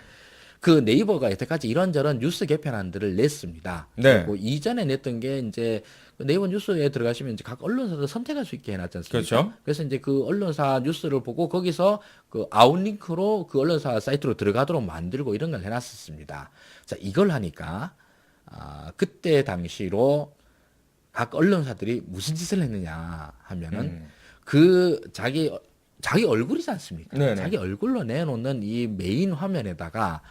S2: 그 네이버가 여태까지 이런저런 뉴스 개편안들을 냈습니다.
S1: 네.
S2: 그리고 이전에 냈던 게 이제 네이버 뉴스에 들어가시면 이제 각 언론사들 선택할 수 있게 해놨지 않습니까?
S1: 그렇죠.
S2: 그래서 이제 그 언론사 뉴스를 보고 거기서 그 아웃링크로 그 언론사 사이트로 들어가도록 만들고 이런 걸 해놨었습니다. 자, 이걸 하니까 그때 당시로 각 언론사들이 무슨 짓을 했느냐 하면은 그 자기 얼굴이지 않습니까?
S1: 네네.
S2: 자기 얼굴로 내놓는 이 메인 화면에다가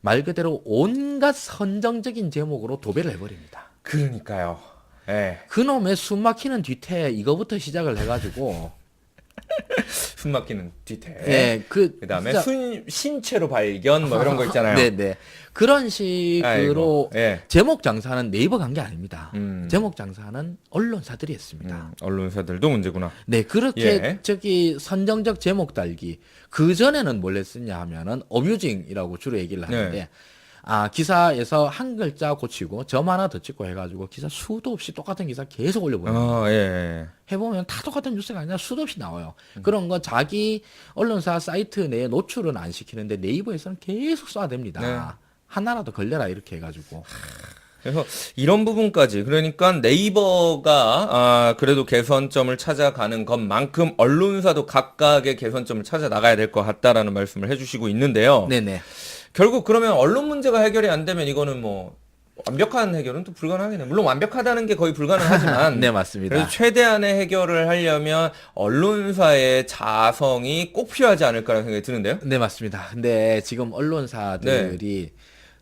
S2: 말 그대로 온갖 선정적인 제목으로 도배를 해버립니다.
S1: 그러니까요. 예.
S2: 그놈의 숨막히는 뒤태 이거부터 시작을 해가지고
S1: 숨 막히는 뒤태.
S2: 예,
S1: 그다음에
S2: 진짜-
S1: 신체로 발견 뭐 이런 거 있잖아요.
S2: 네네 그런 식으로
S1: 아이고, 예.
S2: 제목 장사는 네이버가 한 게 아닙니다.
S1: 음.
S2: 제목 장사는 언론사들이 했습니다.
S1: 언론사들도 문제구나.
S2: 네, 그렇게
S1: 예.
S2: 저기 선정적 제목 달기. 그 전에는 뭘 했었냐 하면은 어뮤징이라고 주로 얘기를 하는데
S1: 네.
S2: 기사에서 한 글자 고치고 점 하나 더 찍고 해가지고 기사 수도 없이 똑같은 기사 계속 올려보내요.
S1: 예.
S2: 해보면 다 똑같은 뉴스가 아니라 수도 없이 나와요. 그런 거 자기 언론사 사이트 내에 노출은 안 시키는데 네이버에서는 계속 쏴댑니다.
S1: 네.
S2: 하나라도 걸려라 이렇게 해가지고.
S1: 그래서 이런 부분까지 그러니까 네이버가 그래도 개선점을 찾아가는 것만큼 언론사도 각각의 개선점을 찾아 나가야 될 것 같다라는 말씀을 해주시고 있는데요.
S2: 네네.
S1: 결국 그러면 언론 문제가 해결이 안 되면 이거는 뭐 완벽한 해결은 또 불가능하겠네요. 물론 완벽하다는 게 거의 불가능하지만
S2: 네, 맞습니다.
S1: 그래서 최대한의 해결을 하려면 언론사의 자성이 꼭 필요하지 않을까라는 생각이 드는데요.
S2: 네, 맞습니다. 근데 지금 언론사들이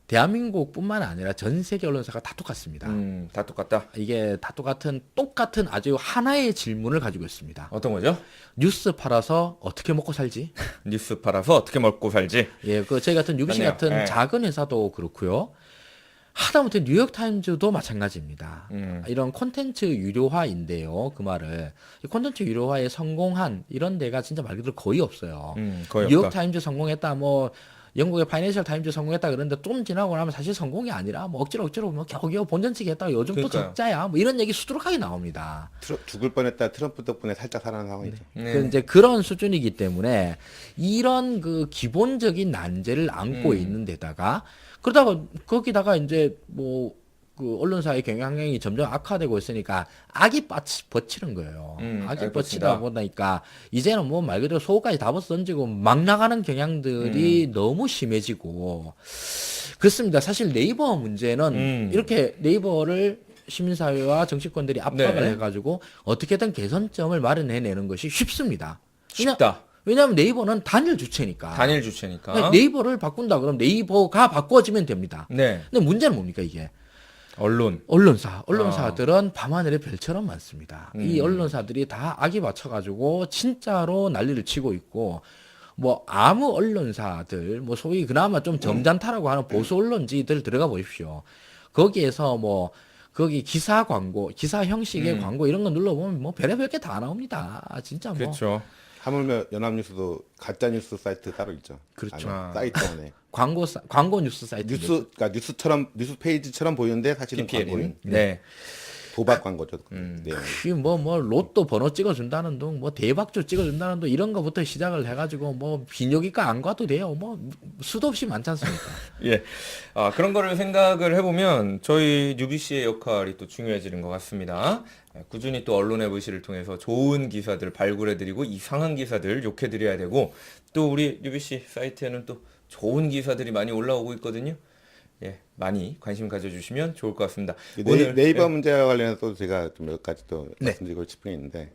S2: 대한민국뿐만 아니라 전 세계 언론사가 다 똑같습니다.
S1: 다 똑같다.
S2: 이게 다 똑같은 아주 하나의 질문을 가지고 있습니다.
S1: 어떤 거죠?
S2: 뉴스 팔아서 어떻게 먹고 살지?
S1: 뉴스 팔아서 어떻게 먹고 살지?
S2: 예, 그 저희 같은 UBC
S1: 맞네요.
S2: 같은
S1: 예.
S2: 작은 회사도 그렇고요. 하다못해 뉴욕타임즈도 마찬가지입니다. 이런 콘텐츠 유료화인데요. 그 말을 이 콘텐츠 유료화에 성공한 이런 데가 진짜 말 그대로 거의 없어요.
S1: 거의 없다.
S2: 뉴욕타임즈 성공했다, 뭐 영국의 파이낸셜 타임즈 성공했다 그러는데 좀 지나고 나면 사실 성공이 아니라 뭐 억지로 뭐 겨우겨우 본전치기 했다가 요즘 또
S1: 그러니까요.
S2: 적자야, 뭐 이런 얘기 수두룩하게 나옵니다.
S3: 죽을 뻔했다 트럼프 덕분에 살짝 살아난 상황이죠.
S2: 그 이제 그런 수준이기 때문에 이런 그 기본적인 난제를 안고 있는 데다가 그러다가 거기다가 이제 뭐 그 언론사의 경영이 점점 악화되고 있으니까 악이 버치는 거예요. 악이
S1: 악이
S2: 버치다
S1: 버틴다.
S2: 보니까 이제는 뭐 말 그대로 속까지 다 벗어 던지고 막 나가는 경향들이 너무 심해지고 그렇습니다. 사실 네이버 문제는 이렇게 네이버를 시민사회와 정치권들이 압박을
S1: 네.
S2: 해가지고 어떻게든 개선점을 마련해내는 것이 쉽습니다.
S1: 쉽다.
S2: 왜냐하면 네이버는 단일 주체니까.
S1: 단일 주체니까.
S2: 그러니까 네이버를 바꾼다 그러면 네이버가 바꿔지면 됩니다.
S1: 네.
S2: 근데 문제는 뭡니까 이게?
S1: 언론.
S2: 언론사들은 밤하늘의 별처럼 많습니다. 이 언론사들이 다 악이 맞춰가지고 진짜로 난리를 치고 있고 뭐 아무 언론사들 뭐 소위 그나마 좀 점잖다라고 하는 보수 언론지들 들어가 보십시오. 거기에서 뭐 거기 기사 광고, 기사 형식의 광고 이런 거 눌러보면 뭐 별의별 게 다 나옵니다. 진짜 뭐.
S1: 그렇죠.
S3: 하물며 연합뉴스도 가짜 뉴스 사이트 따로 있죠.
S2: 그렇죠.
S3: 안에 사이트 안에
S2: 광고 뉴스 사이트.
S3: 그러니까 뉴스 페이지처럼 보이는데 사실은
S1: PPL은.
S3: 광고인
S1: 네.
S3: 도박 광고죠. 네.
S2: 뭐 로또 번호 찍어준다는 둥, 뭐 대박주 찍어준다는 둥 이런 거부터 시작을 해가지고 뭐 비뇨기과 안 가도 돼요. 뭐 수도 없이 많지 않습니까?
S1: 예. 그런 거를 생각을 해보면 저희 UBC의 역할이 또 중요해지는 것 같습니다. 꾸준히 또 언론의 부시를 통해서 좋은 기사들 발굴해드리고 이상한 기사들 욕해드려야 되고 또 우리 UBC 사이트에는 또 좋은 기사들이 많이 올라오고 있거든요. 예, 많이 관심 가져주시면 좋을 것 같습니다.
S3: 네이버
S1: 예.
S3: 문제와 관련해서 또 제가 좀 몇 가지 또
S2: 네.
S3: 말씀드리고 싶은 게 있는데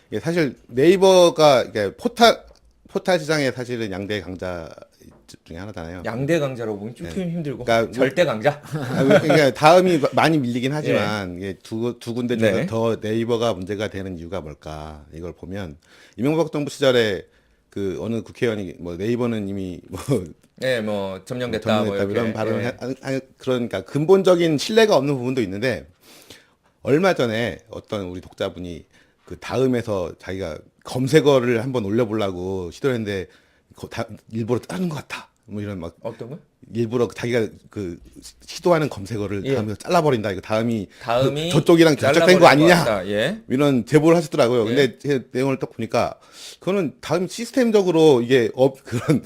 S3: 이게 사실 네이버가 이게 포탈 시장의 사실은 양대 강자 중에 하나잖아요.
S1: 양대 강자라고 보면 좀 힘들고
S3: 그러니까
S1: 절대 강자.
S3: 그러니까 다음이 많이 밀리긴 하지만 이게 두 군데 중에서
S1: 네.
S3: 더 네이버가 문제가 되는 이유가 뭘까? 이걸 보면 이명박 정부 시절에 그 어느 국회의원이 뭐 네이버는 이미 뭐
S1: 네, 뭐 점령됐다 뭐 이렇게.
S3: 이런 발언을
S1: 예.
S3: 그러니까 근본적인 신뢰가 없는 부분도 있는데 얼마 전에 어떤 우리 독자분이 그 다음에서 자기가 검색어를 한번 올려보려고 시도했는데 일부러 다른 것 같다. 뭐 이런 막
S1: 어떤 거?
S3: 일부러 자기가 그 시도하는 검색어를
S1: 예.
S3: 다음에 잘라버린다. 이거 다음이
S1: 다음이
S3: 저쪽이랑 결착된 거 아니냐?
S1: 같다. 예.
S3: 이런 제보를 하셨더라고요.
S1: 예.
S3: 근데 제 내용을 딱 보니까 그거는 다음 시스템적으로 이게 그런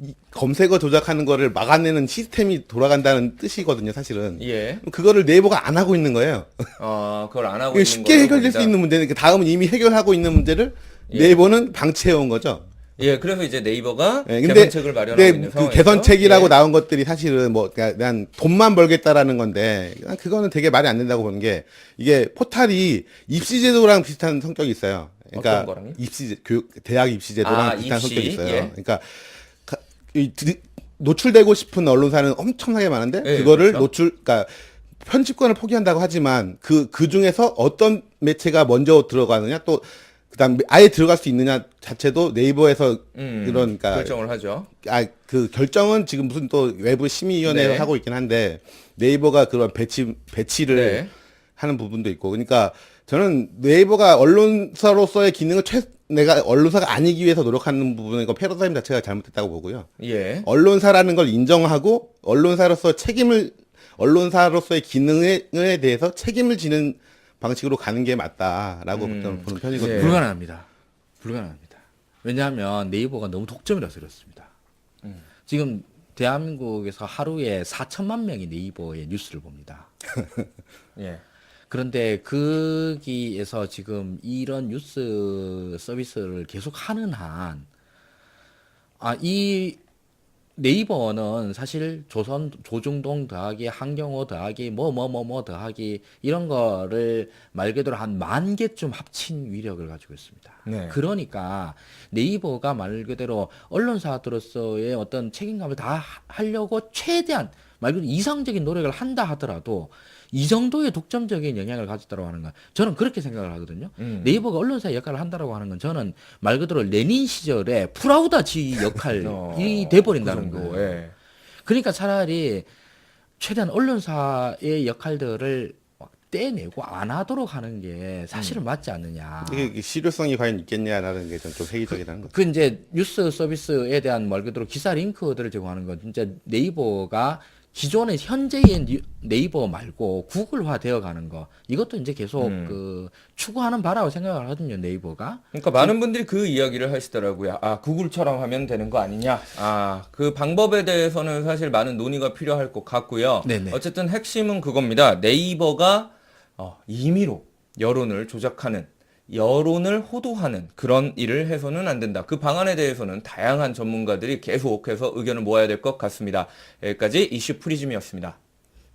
S3: 이 검색어 조작하는 거를 막아내는 시스템이 돌아간다는 뜻이거든요, 사실은.
S1: 예.
S3: 그거를 네이버가 안 하고 있는 거예요.
S1: 그걸 안 하고
S3: 이게
S1: 있는
S3: 쉽게
S1: 걸로
S3: 해결될
S1: 봅니다.
S3: 수 있는 문제는 다음은 이미 해결하고 있는 문제를
S1: 예.
S3: 네이버는 방치해 온 거죠.
S1: 예, 그래서 이제 네이버가
S3: 예, 근데
S1: 개선책을 마련하고 있는
S3: 그
S1: 상황에서
S3: 개선책이라고
S1: 예.
S3: 나온 것들이 사실은 뭐 그냥 돈만 벌겠다라는 건데 그거는 되게 말이 안 된다고 보는 게 이게 포탈이 입시제도랑 비슷한 성격이 있어요. 그러니까
S1: 어떤 거랑요?
S3: 대학 입시제도랑 비슷한
S1: 입시,
S3: 성격이 있어요.
S1: 예.
S3: 그러니까 노출되고 싶은 언론사는 엄청나게 많은데
S1: 예,
S3: 그거를
S1: 그렇죠.
S3: 그러니까 편집권을 포기한다고 하지만 그 중에서 어떤 매체가 먼저 들어가느냐 또 그다음 아예 들어갈 수 있느냐 자체도 네이버에서 그러니까
S1: 결정을 하죠.
S3: 그 결정은 지금 무슨 또 외부 심의위원회가
S1: 네.
S3: 하고 있긴 한데 네이버가 그런 배치를
S1: 네.
S3: 하는 부분도 있고 그러니까 저는 네이버가 언론사로서의 기능을 내가 언론사가 아니기 위해서 노력하는 부분은 그 패러다임 자체가 잘못됐다고 보고요.
S1: 예.
S3: 언론사라는 걸 인정하고 언론사로서의 기능에 대해서 책임을 지는 방식으로 가는 게 맞다라고 저는 보는 편이거든요.
S1: 네.
S2: 불가능합니다. 불가능합니다. 왜냐하면 네이버가 너무 독점이라서 그렇습니다. 지금 대한민국에서 하루에 4천만 명이 네이버의 뉴스를 봅니다.
S1: 예.
S2: 그런데 거기에서 지금 이런 뉴스 서비스를 계속 하는 한, 이 네이버는 사실 조중동 더하기 한경호 더하기 뭐 더하기 이런 거를 말 그대로 한 10,000개쯤 합친 위력을 가지고 있습니다.
S1: 네.
S2: 그러니까 네이버가 말 그대로 언론사들로서의 어떤 책임감을 다 하려고 최대한 말 그대로 이상적인 노력을 한다 하더라도 이 정도의 독점적인 영향을 가졌다고 하는 건 저는 그렇게 생각을 하거든요. 네이버가 언론사의 역할을 한다라고 하는 건 저는 말 그대로 레닌 시절에 프라우다지 역할이 돼버린다는
S1: 그 정도,
S2: 거예요.
S1: 예.
S2: 그러니까 차라리 최대한 언론사의 역할들을 막 떼내고 안 하도록 하는 게 사실은 맞지 않느냐.
S3: 이게 실효성이 과연 있겠냐라는 게 좀 회의적이라는 거죠.
S2: 그 이제 뉴스 서비스에 대한 말 그대로 기사 링크들을 제공하는 건 진짜 네이버가 기존의 현재의 네이버 말고 구글화 되어 가는 거 이것도 이제 계속 그 추구하는 바라고 생각을 하거든요, 네이버가.
S1: 그러니까 많은 분들이 그 이야기를 하시더라고요. 구글처럼 하면 되는 거 아니냐. 그 방법에 대해서는 사실 많은 논의가 필요할 것 같고요.
S2: 네네.
S1: 어쨌든 핵심은 그겁니다. 네이버가 임의로 여론을 조작하는, 여론을 호도하는 그런 일을 해서는 안 된다. 그 방안에 대해서는 다양한 전문가들이 계속해서 의견을 모아야 될 것 같습니다. 여기까지 이슈 프리즘이었습니다.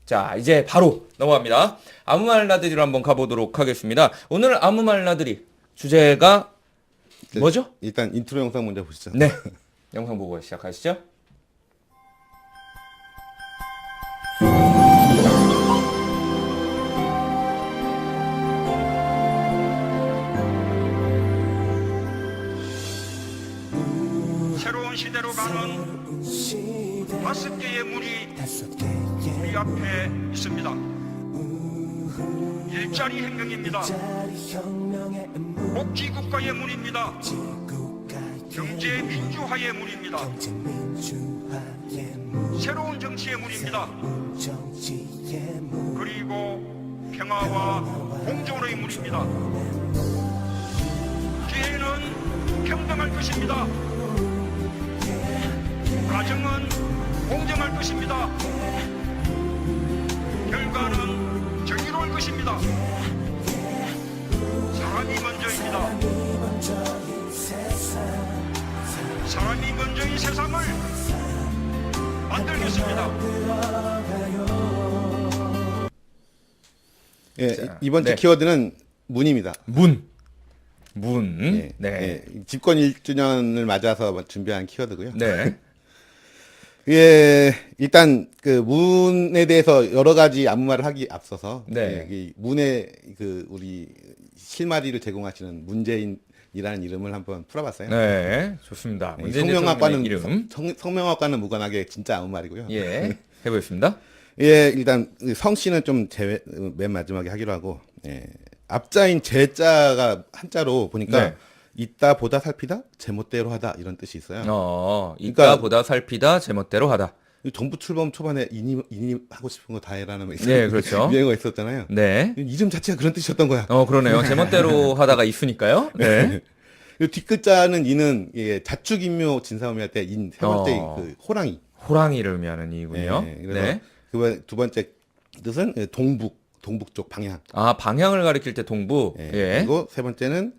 S1: 자, 이제 바로 넘어갑니다. 아무 말 나들이로 한번 가보도록 하겠습니다. 오늘 아무 말 나들이 주제가 뭐죠?
S3: 일단 인트로 영상 먼저 보시죠.
S1: 네. 영상 보고 시작하시죠.
S4: 새로운 시대로 가는 5개의 문이 우리 앞에 있습니다. 일자리 혁명입니다. 복지국가의 문입니다. 경제 민주화의 문입니다. 새로운 정치의 문입니다. 그리고 평화와 공존의 문입니다. 기회는 평등할 것입니다. 과정은 공정할 것입니다. 결과는 정의로울 것입니다. 사람이 먼저입니다. 사람이 먼저인 세상을 만들겠습니다.
S3: 예,
S1: 자,
S3: 이번 주
S1: 네.
S3: 키워드는 문입니다.
S1: 문.
S3: 예,
S1: 네.
S3: 예, 집권 1주년을 맞아서 준비한 키워드고요.
S1: 네.
S3: 예, 일단 그 문에 대해서 여러 가지 아무 말을 하기 앞서서
S1: 네.
S3: 이 문의 우리 실마리를 제공하시는 문재인이라는 이름을 한번 풀어봤어요.
S1: 네. 좋습니다. 문재인
S3: 성명학과는
S1: 대통령의 이름.
S3: 성명학과는 무관하게 진짜 아무 말이고요.
S1: 예. 해보겠습니다.
S3: 예, 일단 성씨는 좀 맨 마지막에 하기로 하고 앞자인 제자가 한자로 보니까
S1: 네.
S3: 있다 보다 살피다 제멋대로 하다 이런 뜻이 있어요.
S1: 있다
S3: 그러니까-
S1: 보다 살피다 제멋대로 하다.
S3: 정부 출범 초반에 이니 하고 싶은 거 다 해라는
S1: 네, 그렇죠.
S3: 유행어가 있었잖아요.
S1: 네.
S3: 이름 자체가 그런 뜻이었던 거야.
S1: 그러네요. 제멋대로 하다가 있으니까요. 네.
S3: 이 뒷글자는 이는 자축인묘 진사오미 할 때 인 세 번째 그 호랑이.
S1: 호랑이를 의미하는 이군요.
S3: 네, 그래서
S1: 네.
S3: 두 번째 뜻은 동북 쪽 방향.
S1: 방향을 가리킬 때 동부.
S3: 예.
S1: 예.
S3: 그리고 세 번째는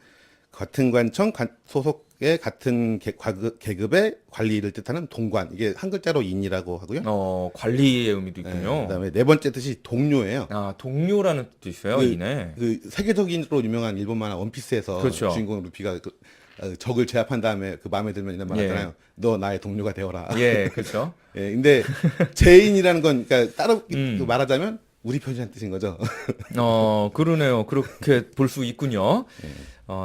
S3: 같은 관청 소속의 같은 계급의 관리를 뜻하는 동관. 이게 한 글자로 인이라고 하고요.
S1: 관리의 의미도 있군요.
S3: 그다음에 네 번째 뜻이 동료예요.
S1: 동료라는 뜻도 있어요. 이네.
S3: 그 세계적인으로 유명한 일본 만화 원피스에서
S1: 그렇죠.
S3: 주인공 루피가 적을 제압한 다음에 그 마음에 들면 이런 말
S1: 예.
S3: 하잖아요. 너 나의 동료가 되어라.
S1: 예, 그렇죠.
S3: 예, 근데 제인이라는 건 그러니까 따로
S1: 음.
S3: 말하자면 우리 편이라는 뜻인 거죠.
S1: 그러네요. 그렇게 볼 수 있군요.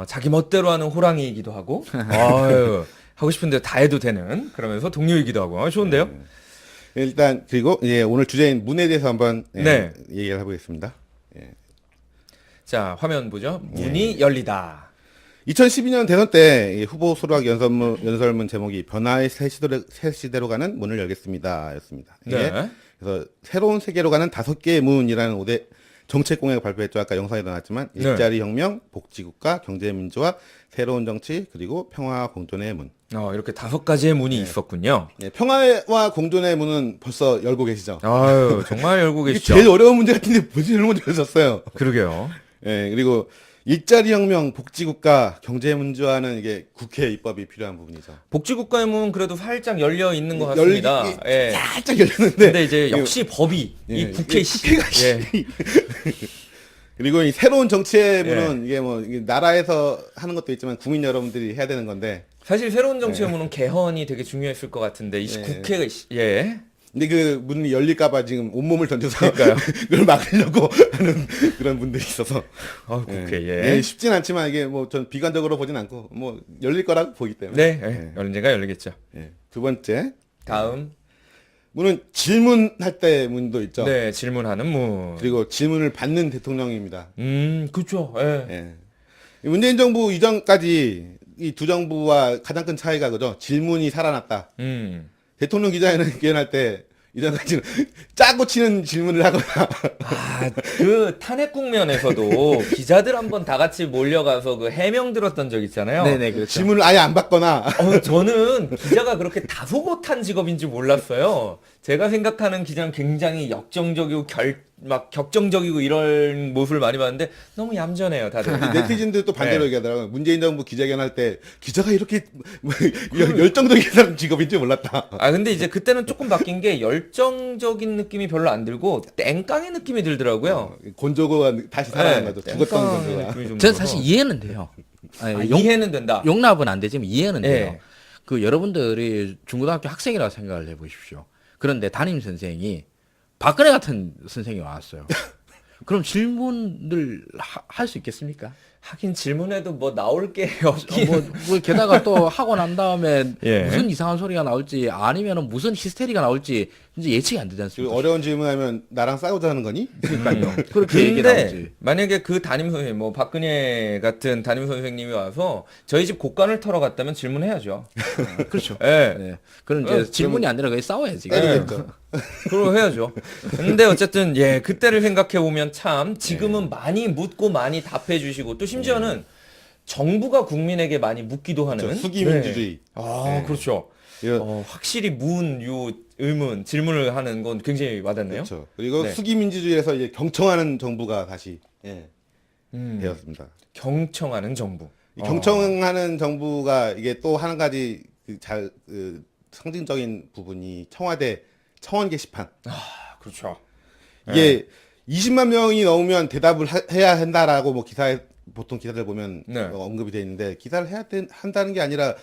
S1: 자기 멋대로 하는 호랑이이기도 하고, 아유, 하고 싶은데 다 해도 되는, 그러면서 동료이기도 하고, 좋은데요?
S3: 일단 그리고 오늘 주제인 문에 대해서 한번
S1: 네.
S3: 얘기를 해보겠습니다.
S1: 자, 화면 보죠. 문이 열리다.
S3: 2012년 대선 때 이 후보 수락 연설문 제목이 변화의 새 시대로 가는 문을 열겠습니다. 였습니다.
S1: 네.
S3: 그래서 새로운 세계로 가는 5개의 문이라는 5대 정책 공약을 발표했죠. 아까 영상에 나왔지만
S1: 네.
S3: 일자리 혁명, 복지국가, 경제민주화, 새로운 정치, 그리고 평화와 공존의 문.
S1: 이렇게 5가지의 문이 있었군요.
S3: 예, 평화와 공존의 문은 벌써 열고 계시죠.
S1: 아유, 정말 열고
S3: 이게
S1: 계시죠?
S3: 제일 어려운 문제 같은데 벌써 제일 먼저 열었어요.
S1: 그러게요.
S3: 예, 그리고 일자리 혁명, 복지국가, 경제민주화는 이게 국회 입법이 필요한 부분이죠.
S1: 복지국가의 문은 그래도 살짝 열려 있는 것 같습니다.
S3: 열리-
S1: 예.
S3: 살짝 열렸는데.
S1: 근데 이제 역시 법이, 이 국회
S3: 국회가
S1: 예.
S3: 그리고 이 새로운 정치의 문은 이게 나라에서 하는 것도 있지만 국민 여러분들이 해야 되는 건데.
S1: 사실 새로운 정치의 문은 개헌이 되게 중요했을 것 같은데, 국회가, 예.
S3: 근데 그 문이 열릴까봐 지금 온몸을 던져서
S1: 그러니까요.
S3: 그걸 막으려고 하는 그런 분들이 있어서.
S1: 국회, 예.
S3: 쉽진 않지만 이게 뭐 전 비관적으로 보진 않고 뭐 열릴 거라고 보기 때문에.
S1: 네, 언젠가 열리겠죠.
S3: 두 번째.
S1: 다음,
S3: 문은 질문할 때 문도 있죠.
S1: 네, 질문하는 문.
S3: 그리고 질문을 받는 대통령입니다.
S1: 그렇죠. 예.
S3: 예. 이 문재인 정부 이전까지 이 두 정부와 가장 큰 차이가 그죠. 질문이 살아났다. 대통령 기자회견할 때 이전까지는 짜고 치는 질문을 하거나
S1: 그 탄핵 국면에서도 기자들 한번 다 같이 몰려가서 그 해명 들었던 적 있잖아요.
S2: 네네, 그렇죠.
S3: 질문을 아예 안 받거나
S1: 저는 기자가 그렇게 다소곳한 직업인지 몰랐어요. 제가 생각하는 기자는 굉장히 역정적이고 막 격정적이고 이런 모습을 많이 봤는데 너무 얌전해요, 다들.
S3: 네티즌들 또 반대로
S1: 네.
S3: 얘기하더라고요. 문재인 정부 기자회견할 때 기자가 이렇게 열정적인 직업인지 몰랐다.
S1: 근데 이제 그때는 조금 바뀐 게 열정적인 느낌이 별로 안 들고 땡깡의 느낌이 들더라고요.
S3: 곤조가 다시 살아난 거죠. 죽었던
S1: 땡깡의
S3: 곤조가.
S1: 느낌이 좀
S2: 저는
S1: 들어서.
S2: 사실 이해는 돼요. 아니,
S1: 이해는 된다.
S2: 용납은 안 되지만 이해는 돼요.
S1: 예.
S2: 그 여러분들이 중고등학교 학생이라고 생각을 해보십시오. 그런데 담임 선생이 박근혜 같은 선생이 왔어요. 그럼 질문을 할 수 있겠습니까?
S1: 하긴 질문에도 뭐 나올 게 없긴.
S2: 뭐 게다가 또 하고 난 다음에
S1: 예.
S2: 무슨 이상한 소리가 나올지 아니면은 무슨 히스테리가 나올지 이제 예측이 안 되지
S3: 그리고
S2: 않습니까?
S3: 어려운 질문하면 나랑 싸우자는 거니?
S2: 그렇게 얘기
S1: 근데
S2: 나오지.
S1: 만약에 그 담임 선생님, 뭐 박근혜 같은 담임 선생님이 와서 저희 집 곡간을 털어 갔다면 질문해야죠.
S2: 그렇죠.
S1: 예.
S2: 네. 그런 이제 질문이 아니라 거의 싸워야지.
S3: 때리겠죠.
S1: 그럼 해야죠. 근데 어쨌든 그때를 생각해 보면 참 지금은 많이 묻고 많이 답해 주시고 또 심지어는 정부가 국민에게 많이 묻기도 하는
S3: 그렇죠. 수기민주주의.
S1: 네. 그렇죠.
S3: 이거-
S1: 확실히 의문, 질문을 하는 건 굉장히 와닿네요.
S3: 그렇죠. 그리고
S1: 네.
S3: 수기민주주의에서 이제 경청하는 정부가 다시
S1: 음,
S3: 되었습니다.
S1: 경청하는 정부.
S3: 이 경청하는 정부가 이게 또 한 가지 상징적인 부분이 청와대 청원 게시판.
S1: 그렇죠.
S3: 이게 20만 명이 넘으면 대답을 해야 한다라고 뭐 보통 기사들 보면
S1: 네.
S3: 언급이 돼 있는데 기사를 한다는 게 아니라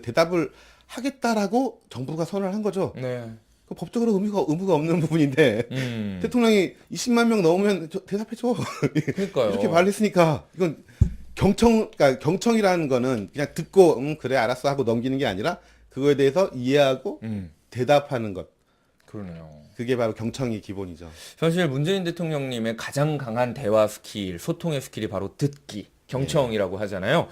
S3: 대답을 하겠다라고 정부가 선언을 한 거죠.
S1: 네.
S3: 그 법적으로 의무가 없는 부분인데 대통령이 20만 명 넘으면 대답해줘.
S1: 그러니까요.
S3: 이렇게 말했으니까 이건 그러니까 경청이라는 거는 그냥 듣고 그래 알았어 하고 넘기는 게 아니라 그거에 대해서 이해하고 대답하는 것.
S1: 그러네요.
S3: 그게 바로 경청이 기본이죠.
S1: 사실 문재인 대통령님의 가장 강한 대화 스킬, 소통의 스킬이 바로 듣기. 경청이라고 하잖아요.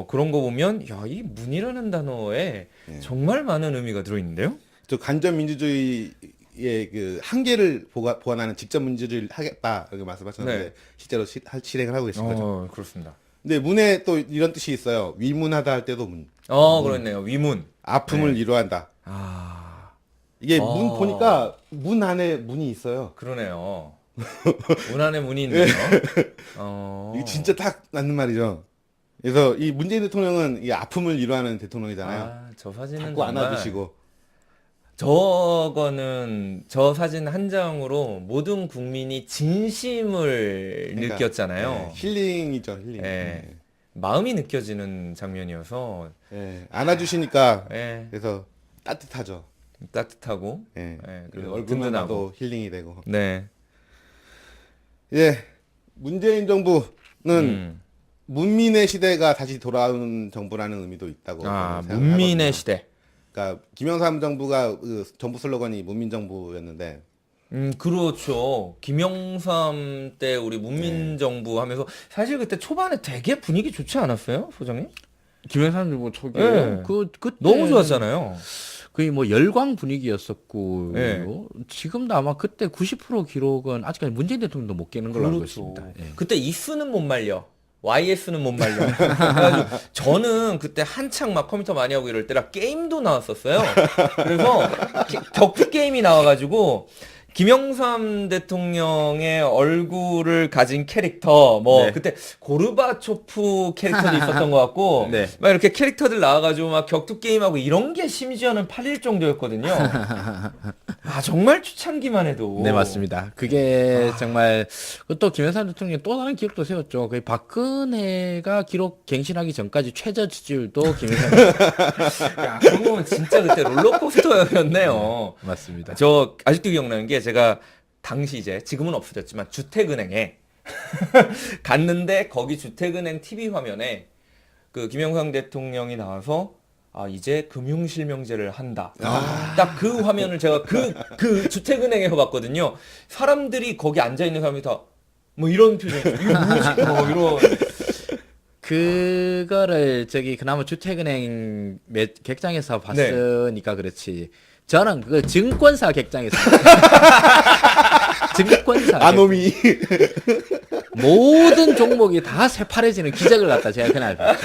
S1: 그런 거 보면 야, 이 문이라는 단어에 정말 많은 의미가 들어있는데요.
S3: 저 간접 민주주의의 그 한계를 보완하는 직접 민주주의를 하겠다 이렇게 말씀하셨는데
S1: 네.
S3: 실제로 실행을 하고 계신 거죠.
S1: 그렇습니다.
S3: 근데 문에 또 이런 뜻이 있어요. 위문하다 할 때도 문.
S1: 그렇네요. 위문.
S3: 아픔을 위로한다.
S1: 아,
S3: 이게 문 보니까 문 안에 문이 있어요.
S1: 그러네요. 문 안에 문이 있네요.
S3: 이게 진짜 딱 맞는 말이죠. 그래서 이 문재인 대통령은 이 아픔을 위로하는 대통령이잖아요.
S1: 저 사진은
S3: 자꾸
S1: 정말
S3: 안아주시고.
S1: 저거는 저 사진 한 장으로 모든 국민이 진심을
S3: 그러니까,
S1: 느꼈잖아요.
S3: 네, 힐링이죠, 힐링.
S1: 예. 마음이 느껴지는 장면이어서
S3: 안아주시니까
S1: 그래서
S3: 따뜻하죠.
S1: 따뜻하고
S3: 그리고 얼굴만
S1: 든든하고.
S3: 봐도 힐링이 되고.
S1: 네.
S3: 문재인 정부는 문민의 시대가 다시 돌아오는 정부라는 의미도 있다고. 생각하거든요.
S1: 문민의 시대.
S3: 그러니까 김영삼 정부가 그 정부 슬로건이 문민 정부였는데.
S1: 그렇죠. 김영삼 때 우리 문민정부 하면서 사실 그때 초반에 되게 분위기 좋지 않았어요, 소장님?
S2: 김영삼 정부 초기에
S1: 네.
S2: 그때
S1: 너무 좋았잖아요.
S2: 거의 뭐 열광 분위기였었고
S1: 네.
S2: 지금도 아마 그때 90% 기록은 아직까지 문재인 대통령도 못 깨는 걸로 알고 있습니다. 예.
S1: 그때 이스는 못 말려. YS는 못 말려. 그래가지고 저는 그때 한창 막 컴퓨터 많이 하고 이럴 때라 게임도 나왔었어요. 그래서 격투 게임이 나와가지고 김영삼 대통령의 얼굴을 가진 캐릭터,
S2: 네.
S1: 그때 고르바초프 캐릭터도 있었던 것 같고,
S2: 네.
S1: 막 이렇게 캐릭터들 나와가지고 막 격투 게임하고 이런 게 심지어는 팔릴 정도였거든요. 정말 초창기만 해도.
S2: 네, 맞습니다. 그게 정말 또 김영삼 대통령이 또 다른 기록도 세웠죠. 거의 박근혜가 기록 갱신하기 전까지 최저 지지율도 김영삼
S1: 야, 그런 거면 진짜 그때 롤러코스터였네요.
S2: 맞습니다.
S1: 저 아직도 기억나는 게 제가 당시 이제 지금은 없어졌지만 주택은행에 갔는데 거기 주택은행 TV 화면에 그 김영삼 대통령이 나와서 이제 금융실명제를 한다. 딱 그 화면을 제가 그 주택은행에서 봤거든요. 사람들이 거기 앉아 있는 사람이 다 뭐 이런 표정, 이거 뭐지? 이런.
S2: 그거를 그나마 주택은행 객장에서 봤으니까 그렇지. 저는 그 증권사 객장에서 증권사
S3: 아노미.
S2: 모든 종목이 다 새파래지는 기적을 갖다 제가 그날 봤죠.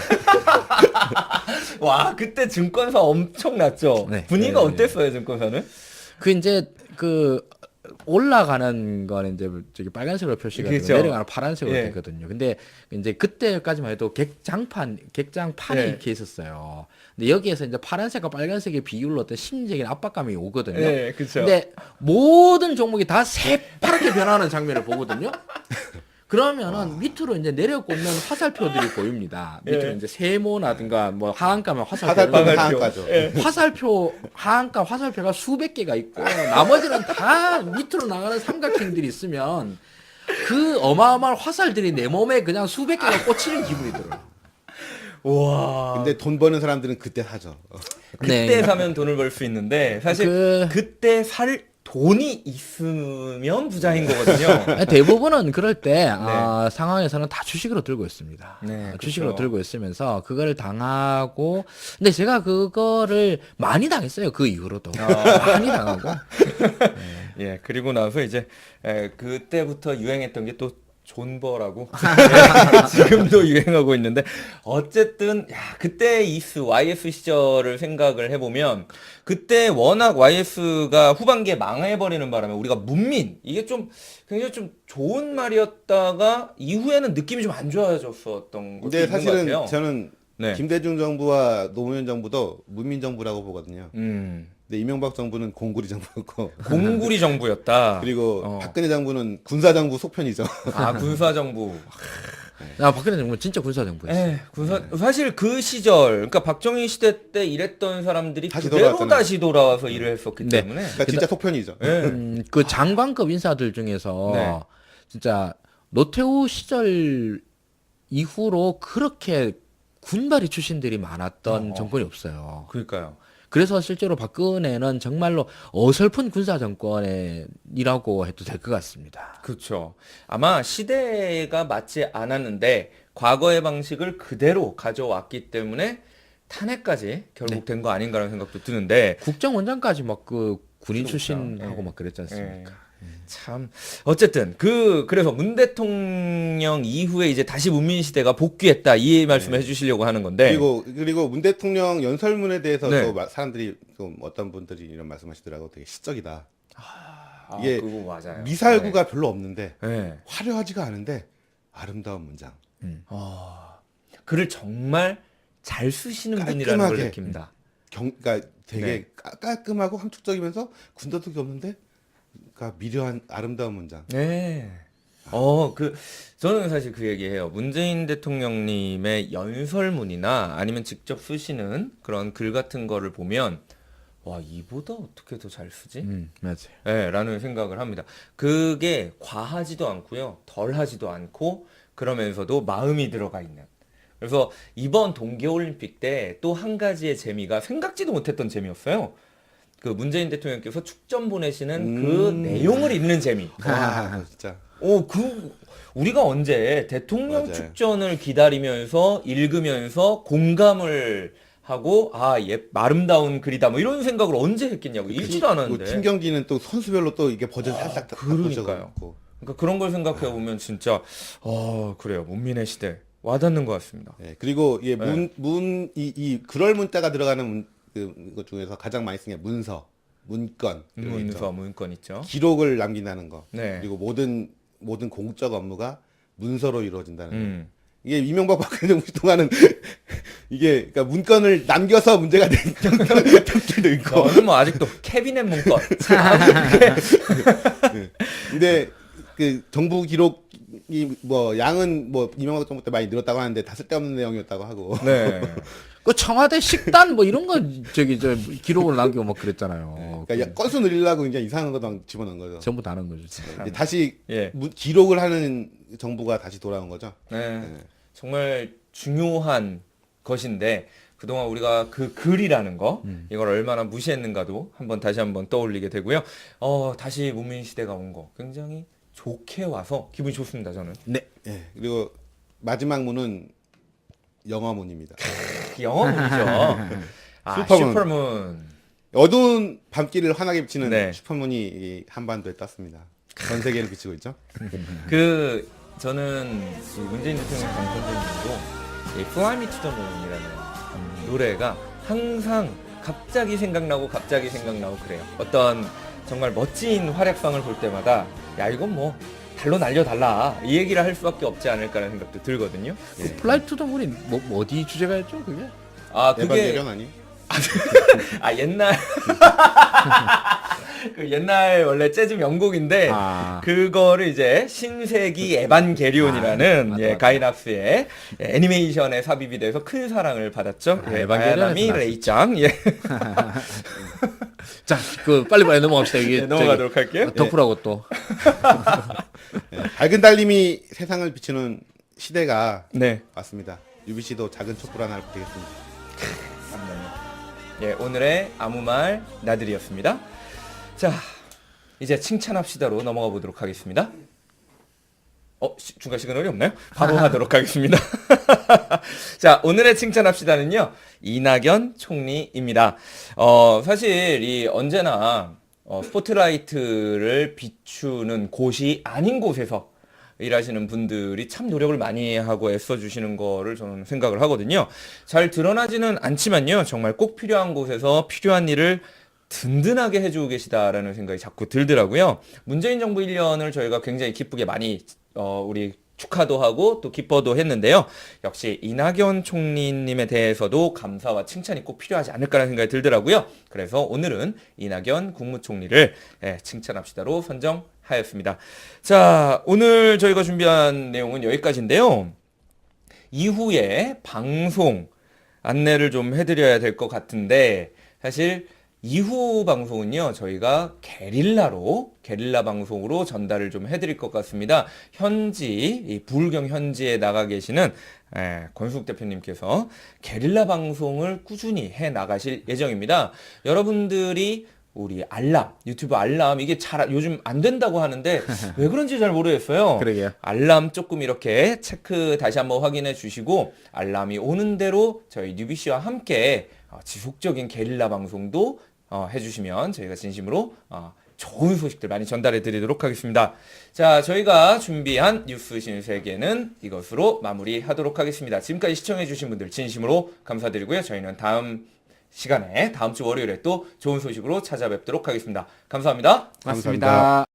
S1: 와, 그때 증권사 엄청 났죠.
S2: 네.
S1: 분위기가
S2: 네.
S1: 어땠어요, 증권사는?
S2: 이제 올라가는 거는 이제 저기 빨간색으로 표시가 되고
S1: 그렇죠.
S2: 내려가는 파란색으로
S1: 예.
S2: 되거든요. 근데 이제 그때까지만 해도 객장판이
S1: 예.
S2: 이렇게 있었어요. 근데 여기에서 이제 파란색과 빨간색의 비율로 어떤 심리적인 압박감이 오거든요.
S1: 네, 그렇죠.
S2: 근데 모든 종목이 다 새파랗게 변하는 장면을 보거든요. 그러면은 밑으로 이제 내려보면 화살표들이 보입니다. 밑으로
S1: 예.
S2: 이제 세모나든가 뭐 하한가면
S3: 화살표는
S2: 화살표,
S3: 하한가죠.
S2: 화살표 하한가 화살표가 수백 개가 있고 나머지는 다 밑으로 나가는 삼각형들이 있으면 그 어마어마한 화살들이 내 몸에 그냥 수백 개가 꽂히는 기분이 들어요.
S1: 와.
S3: 근데 돈 버는 사람들은 그때 사죠.
S1: 그때
S2: 네.
S1: 사면 돈을 벌 수 있는데 사실 그때 살 돈이 있으면 부자인 거거든요.
S2: 대부분은 그럴 때 상황에서는 다 주식으로 들고 있습니다.
S1: 네,
S2: 주식으로
S1: 그렇죠.
S2: 들고 있으면서 그거를 당하고 근데 제가 그거를 많이 당했어요. 그 이후로도 많이 당하고
S1: 예, 그리고 나서 이제 그때부터 유행했던 게 또 존버라고 지금도 유행하고 있는데 어쨌든 그때 YS 시절을 생각을 해보면 그때 워낙 YS가 후반기에 망해버리는 바람에 우리가 문민 이게 좀 굉장히 좀 좋은 말이었다가 이후에는 느낌이 좀 안 좋아졌었던 것도
S3: 근데
S1: 있는 것
S3: 사실은
S1: 같아요.
S3: 저는
S1: 네.
S3: 김대중 정부와 노무현 정부도 문민 정부라고 보거든요. 근데 이명박 정부는 공구리 정부였고
S1: 공구리 정부였다.
S3: 그리고 박근혜 정부는 군사 정부 속편이죠.
S1: 군사 정부.
S2: 박근혜 정부 진짜 군사 정부였어요.
S1: 사실 그 시절, 그러니까 박정희 시대 때 일했던 사람들이
S3: 다시
S1: 그대로
S3: 돌아왔잖아요.
S1: 다시 돌아와서 일을 했었기
S2: 네.
S1: 때문에.
S3: 그러니까 진짜 속편이죠.
S2: 그 장관급 인사들 중에서
S1: 네.
S2: 진짜 노태우 시절 이후로 그렇게 군발이 출신들이 많았던 정권이 없어요.
S1: 그러니까요.
S2: 그래서 실제로 박근혜는 정말로 어설픈 군사 정권이라고 해도 될 것 같습니다.
S1: 그렇죠. 아마 시대가 맞지 않았는데 과거의 방식을 그대로 가져왔기 때문에 탄핵까지 결국
S2: 네.
S1: 된 거 아닌가라는 생각도 드는데
S2: 국정원장까지 막 그 군인
S1: 그렇죠.
S2: 출신하고
S1: 예.
S2: 막 그랬지 않습니까?
S1: 참 어쨌든 그래서 문 대통령 이후에 이제 다시 문민 시대가 복귀했다 이 말씀을 해주시려고 하는 건데
S3: 그리고 문 대통령 연설문에 대해서
S1: 네.
S3: 또 사람들이 좀 어떤 분들이 이런 말씀하시더라고. 되게 시적이다.
S1: 아,
S3: 이게
S1: 그거 맞아요.
S3: 미사일구가 별로 없는데
S1: 네.
S3: 화려하지가 않은데 아름다운 문장.
S1: 글을 정말 잘 쓰시는 분이라는 걸
S3: 깔끔하게.
S1: 느낍니다.
S3: 그러니까 되게
S1: 네.
S3: 깔끔하고 함축적이면서 군더더기 없는데 그러니까 미려한 아름다운 문장.
S1: 네. 저는 사실 그 얘기해요. 문재인 대통령님의 연설문이나 아니면 직접 쓰시는 그런 글 같은 거를 보면, 와, 이보다 어떻게 더 잘 쓰지?
S2: 맞아요.
S1: 네, 라는 생각을 합니다. 그게 과하지도 않고요. 덜하지도 않고, 그러면서도 마음이 들어가 있는. 그래서 이번 동계올림픽 때 또 한 가지의 재미가 생각지도 못했던 재미였어요. 그 문재인 대통령께서 축전 보내시는 그 내용을 읽는 재미.
S3: 와, 진짜.
S1: 우리가 언제 대통령
S3: 맞아요.
S1: 축전을 기다리면서 읽으면서 공감을 하고 아름다운 글이다 뭐 이런 생각을 언제 했겠냐고 읽지도 않았는데.
S3: 팀 경기는 또 선수별로 또 이게 버전 살짝
S1: 그러니까요.
S3: 바꿔줘갖고.
S1: 그러니까 그런 걸 생각해 보면 진짜 그래요. 문민의 시대 와닿는 것 같습니다.
S3: 네, 그리고 이
S1: 네.
S3: 이 그럴 문자가 들어가는 것 중에서 가장 많이 쓰는 게 문서, 문건, 이런 거 있죠.
S1: 문서 문건 있죠.
S3: 기록을 남긴다는 거.
S1: 네.
S3: 그리고 모든 공적 업무가 문서로 이루어진다는 거.
S1: 음.
S3: 이게 이명박 박근혜 정부 동안은 이게 그러니까 문건을 남겨서 문제가 된 경우도 있고.
S1: 저는 뭐 아직도 캐비넷 문건.
S3: 근데 그 정부 기록이 뭐 양은 뭐 이명박 정부 때 많이 늘었다고 하는데 다 쓸데없는 내용이었다고 하고.
S1: 네.
S2: 그 청와대 식단 뭐 이런 거 저기 저 기록을 남기고 막 그랬잖아요.
S3: 그러니까 건수 늘리려고 이제 이상한 거 집어넣은 거죠.
S2: 전부 다른 거죠. 진짜.
S3: 이제 다시
S1: 예.
S3: 기록을 하는 정부가 다시 돌아온 거죠.
S1: 네. 정말 중요한 것인데 그동안 우리가 그 글이라는 거 이걸 얼마나 무시했는가도 다시 한번 떠올리게 되고요. 다시 문민 시대가 온 거 굉장히 좋게 와서 기분이 좋습니다. 저는.
S2: 네.
S3: 예. 그리고 마지막 문은 영어문입니다.
S1: 영어문이죠.
S3: 슈퍼문.
S1: 슈퍼문.
S3: 어두운 밤길을 환하게 비치는
S1: 네.
S3: 슈퍼문이 이 한반도에 떴습니다. 전 세계를 비치고 있죠.
S1: 저는 이 문재인 대통령 당선자님도 이 Fly Me to the Moon이라는 노래가 항상 갑자기 생각나고 그래요. 어떤 정말 멋진 활약상을 볼 때마다 야 이건 뭐 달로 날려달라 이 얘기를 할 수밖에 없지 않을까라는 생각도 들거든요. 예.
S2: 플라이 투 더 문이 뭐 어디 주제가였죠 그게?
S3: 예전 아니?
S1: 옛날 그 옛날 원래 재즈 명곡인데 그거를 이제 신세기 에반게리온이라는
S2: 맞다.
S1: 가이낙스의 애니메이션에 삽입이 돼서 큰 사랑을 받았죠.
S2: 에반게리온에서
S1: 아야나미
S2: 나왔었죠.
S1: 레이짱.
S2: 자, 그 빨리 넘어갑시다. 이게
S1: 네, 넘어가도록 할게요.
S2: 덕후라고 또.
S3: 밝은 달님이 세상을 비추는 시대가
S1: 네.
S3: 왔습니다. UBC도 작은 촛불 하나를 부탁겠습니다.
S1: 오늘의 아무 말 나들이었습니다. 자, 이제 칭찬합시다로 넘어가 보도록 하겠습니다. 중간 시그널이 없나요? 바로 하도록 하겠습니다. 자, 오늘의 칭찬합시다는요, 이낙연 총리입니다. 사실 언제나 스포트라이트를 비추는 곳이 아닌 곳에서 일하시는 분들이 참 노력을 많이 하고 애써주시는 거를 저는 생각을 하거든요. 잘 드러나지는 않지만요. 정말 꼭 필요한 곳에서 필요한 일을 든든하게 해주고 계시다라는 생각이 자꾸 들더라고요. 문재인 정부 1년을 저희가 굉장히 기쁘게 많이 우리 축하도 하고 또 기뻐도 했는데요. 역시 이낙연 총리님에 대해서도 감사와 칭찬이 꼭 필요하지 않을까라는 생각이 들더라고요. 그래서 오늘은 이낙연 국무총리를 칭찬합시다로 선정하였습니다. 자, 오늘 저희가 준비한 내용은 여기까지인데요. 이후에 방송 안내를 좀 해드려야 될 것 같은데 사실 이후 방송은요, 저희가 게릴라 방송으로 전달을 좀 해드릴 것 같습니다. 이 부울경 현지에 나가 계시는 권수국 대표님께서 게릴라 방송을 꾸준히 해 나가실 예정입니다. 여러분들이 우리 알람, 유튜브 알람 이게 잘 요즘 안 된다고 하는데 왜 그런지 잘 모르겠어요.
S2: 그러게요.
S1: 알람 조금 이렇게 체크 다시 한번 확인해 주시고 알람이 오는 대로 저희 뉴비씨와 함께 지속적인 게릴라 방송도 해주시면 저희가 진심으로 좋은 소식들 많이 전달해 드리도록 하겠습니다. 자, 저희가 준비한 뉴스 신세계는 이것으로 마무리하도록 하겠습니다. 지금까지 시청해 주신 분들 진심으로 감사드리고요. 저희는 다음 시간에 다음 주 월요일에 또 좋은 소식으로 찾아뵙도록 하겠습니다. 감사합니다.
S2: 맞습니다.